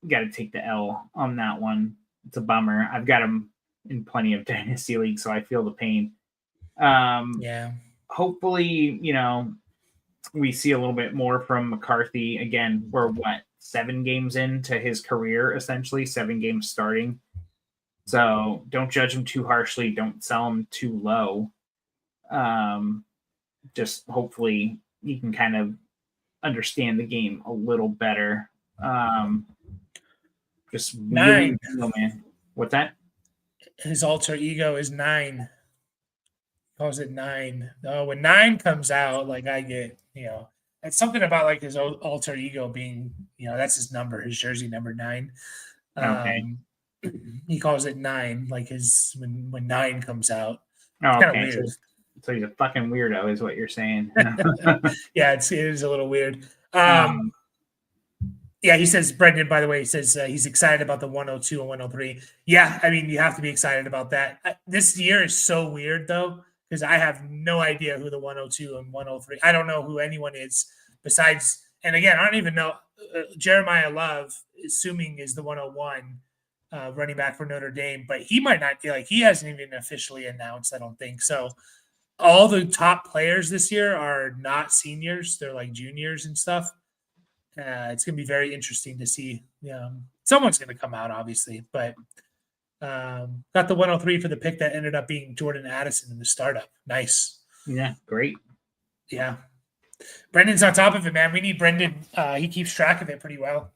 you got to take the L on that one. It's a bummer. I've got him in plenty of dynasty leagues, so I feel the pain. Yeah. Hopefully, we see a little bit more from McCarthy. Again, we're 7 games into his career, essentially 7 games starting. So don't judge him too harshly. Don't sell him too low. Just hopefully you can kind of understand the game a little better. Just 9. Really, man. What's that? His alter ego is 9. Calls it 9. Oh, when 9 comes out, like I get, it's something about like his alter ego being, that's his number, his jersey number 9. Okay. He calls it 9, like his when 9 comes out. Oh, Kind of okay. weird. So he's a fucking weirdo, is what you're saying. Yeah, it is a little weird. Yeah, he says, Brendan, by the way, he says he's excited about the 102 and 103. Yeah, I mean, you have to be excited about that. This year is so weird, though, because I have no idea who the 102 and 103. I don't know who anyone is besides, and again, I don't even know. Jeremiah Love, assuming, is the 101 running back for Notre Dame, but he might not be like, he hasn't even officially announced, I don't think. So all the top players this year are not seniors. They're like juniors and stuff. It's going to be very interesting to see. Someone's going to come out, obviously, but got the 103 for the pick that ended up being Jordan Addison in the startup. Nice. Yeah, great. Yeah. Brendan's on top of it, man. We need Brendan. He keeps track of it pretty well.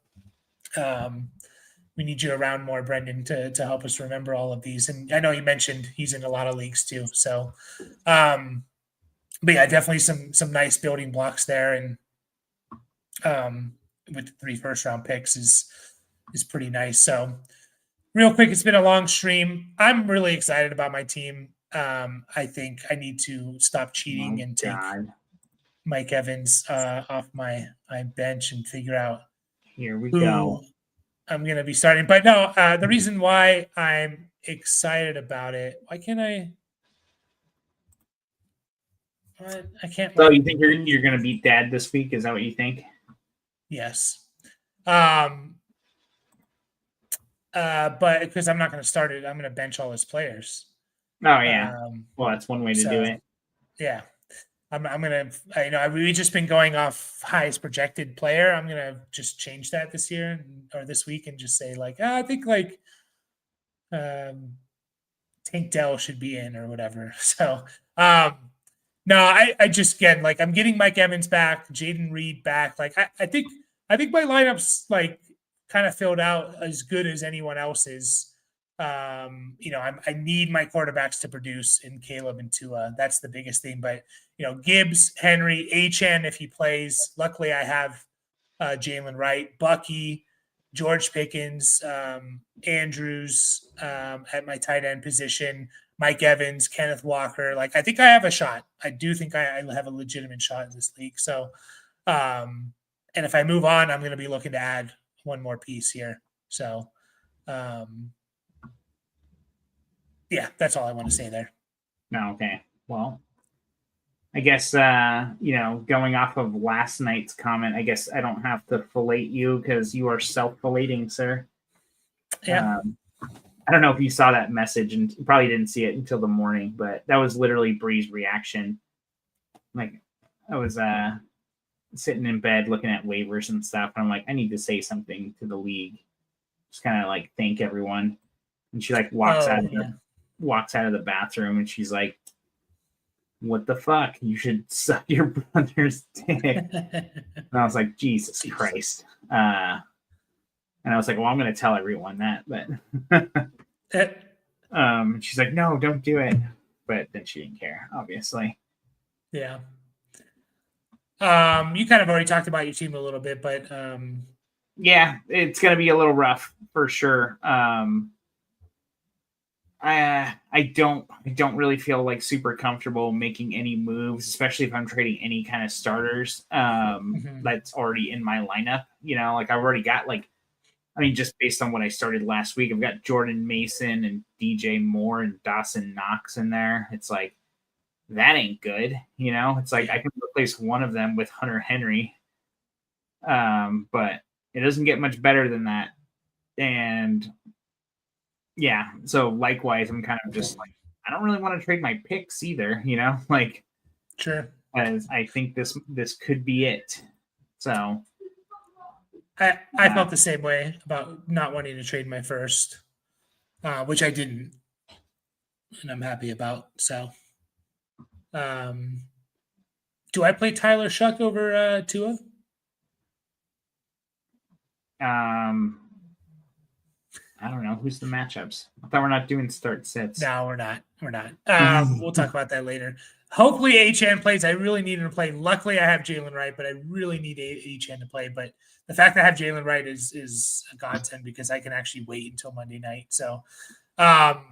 We need you around more, Brendan, to help us remember all of these. And I know you mentioned he's in a lot of leagues too. So, but yeah, definitely some nice building blocks there. And with the 3 first-round picks is pretty nice. So real quick, it's been a long stream. I'm really excited about my team. I think I need to stop cheating and take Mike Evans off my bench and figure out here we go. I'm going to be starting. But no, the reason why I'm excited about it, why can't I? I can't. So you think you're going to beat Dad this week? Is that what you think? Yes. But because I'm not going to start it, I'm going to bench all his players. Oh yeah. Well, that's one way to do it. Yeah. I'm going to, we've just been going off highest projected player. I'm going to just change that this year or this week and just say like, I think like Tank Dell should be in or whatever. So, no, I just, again, like I'm getting Mike Evans back, Jaden Reed back. Like I think my lineup's like kind of filled out as good as anyone else's. I need my quarterbacks to produce in Caleb and Tua. That's the biggest thing. But Gibbs, Henry, HN if he plays. Luckily, I have Jalen Wright, Bucky, George Pickens, Andrews at my tight end position. Mike Evans, Kenneth Walker. Like, I think I have a shot. I do think I have a legitimate shot in this league. So, and if I move on, I'm going to be looking to add one more piece here. So, yeah, that's all I want to say there. No, okay. Well, I guess, going off of last night's comment, I guess I don't have to fillet you because you are self-filleting, sir. Yeah. I don't know if you saw that message, and you probably didn't see it until the morning, but that was literally Bree's reaction. Like, I was sitting in bed looking at waivers and stuff, and I'm like, I need to say something to the league. Just kind of like thank everyone. And she like walks out of the bathroom, and she's like, what the fuck? You should suck your brother's dick. And I was like, Jesus Christ. And I was like, well, I'm going to tell everyone that. But she's like, no, don't do it. But then she didn't care, obviously. Yeah. You kind of already talked about your team a little bit, but yeah, it's going to be a little rough for sure. I don't really feel like super comfortable making any moves, especially if I'm trading any kind of starters that's already in my lineup. Like I've already got just based on what I started last week, I've got Jordan Mason and DJ Moore and Dawson Knox in there. It's like that ain't good. It's like I can replace one of them with Hunter Henry. But it doesn't get much better than that. And yeah, so likewise, I'm kind of just like, I don't really want to trade my picks either, like, Sure. as I think this could be it. So I felt the same way about not wanting to trade my first, which I didn't, and I'm happy about. So, do I play Tyler Shuck over Tua? I don't know who's the matchups. I thought we're not doing start sits. No, we're not. We're not. We'll talk about that later. Hopefully, Achane plays. I really need him to play. Luckily, I have Jalen Wright, but I really need Achane to play. But the fact that I have Jalen Wright is a godsend because I can actually wait until Monday night. So, but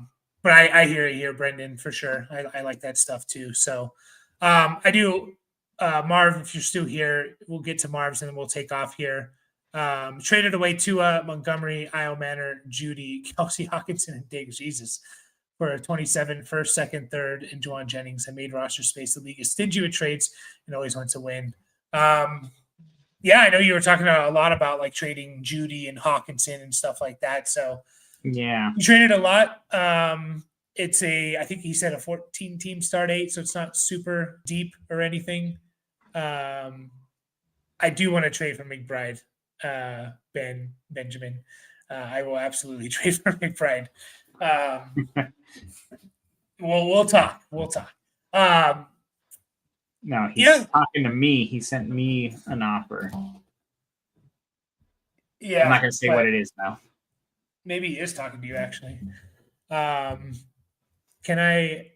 I hear you here, Brendan, for sure. I like that stuff too. So, I do. Marv, if you're still here, we'll get to Marv's and then we'll take off here. Traded away Tua, Montgomery, Io Manor, Judy, Kelsey Hawkinson, and Diggs. Jesus. For a 27, first, second, third, and Juwan Jennings. I made roster space. The league is stingy with trades and always wants to win. Yeah, I know you were talking a lot about like trading Judy and Hawkinson and stuff like that. So yeah, you traded a lot. It's I think he said a 14-team start 8, so it's not super deep or anything. I do want to trade for McBride, Benjamin. I will absolutely trade for McBride. We'll talk. No, he's talking to me. He sent me an offer. Yeah, I'm not gonna say what it is now. Maybe he is talking to you actually. Can I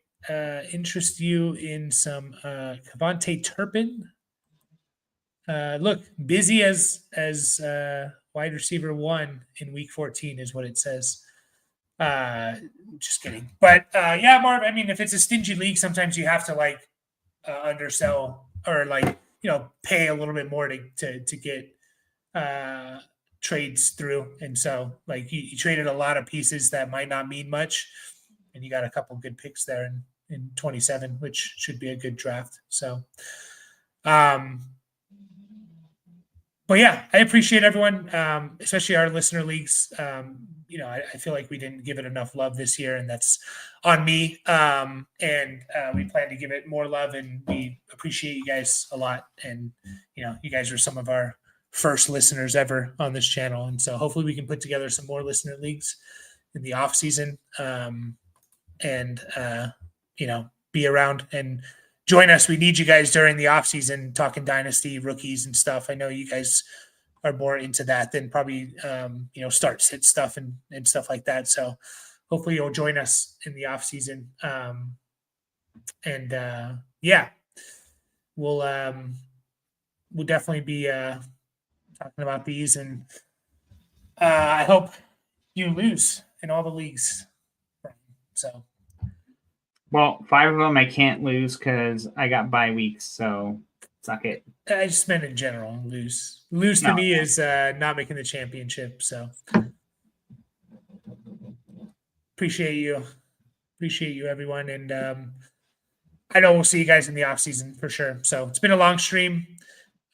interest you in some Kevontae Turpin? Look, busy as wide receiver 1 in week 14 is what it says. Just kidding. But yeah, Marv, I mean, if it's a stingy league, sometimes you have to like undersell or like, pay a little bit more to get trades through. And so like you traded a lot of pieces that might not mean much. And you got a couple good picks there in 27, which should be a good draft. So, but yeah, I appreciate everyone, especially our listener leagues. I feel like we didn't give it enough love this year, and that's on me. And we plan to give it more love, and we appreciate you guys a lot. And, you guys are some of our first listeners ever on this channel. And so hopefully we can put together some more listener leagues in the off season and be around and join us. We need you guys during the off season, talking dynasty rookies and stuff. I know you guys are more into that than probably, start sit stuff and stuff like that. So hopefully you'll join us in the off season. We'll definitely be talking about these, and I hope you lose in all the leagues. So. Well, 5 of them I can't lose because I got bye weeks, so suck it. I just meant in general, lose. Lose to me is not making the championship. So appreciate you, everyone, and I know we'll see you guys in the off season for sure. So it's been a long stream.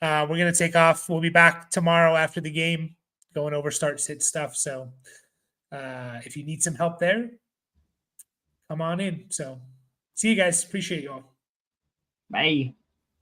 We're gonna take off. We'll be back tomorrow after the game, going over start sit stuff. So if you need some help there, come on in. So see you guys. Appreciate you all. Bye.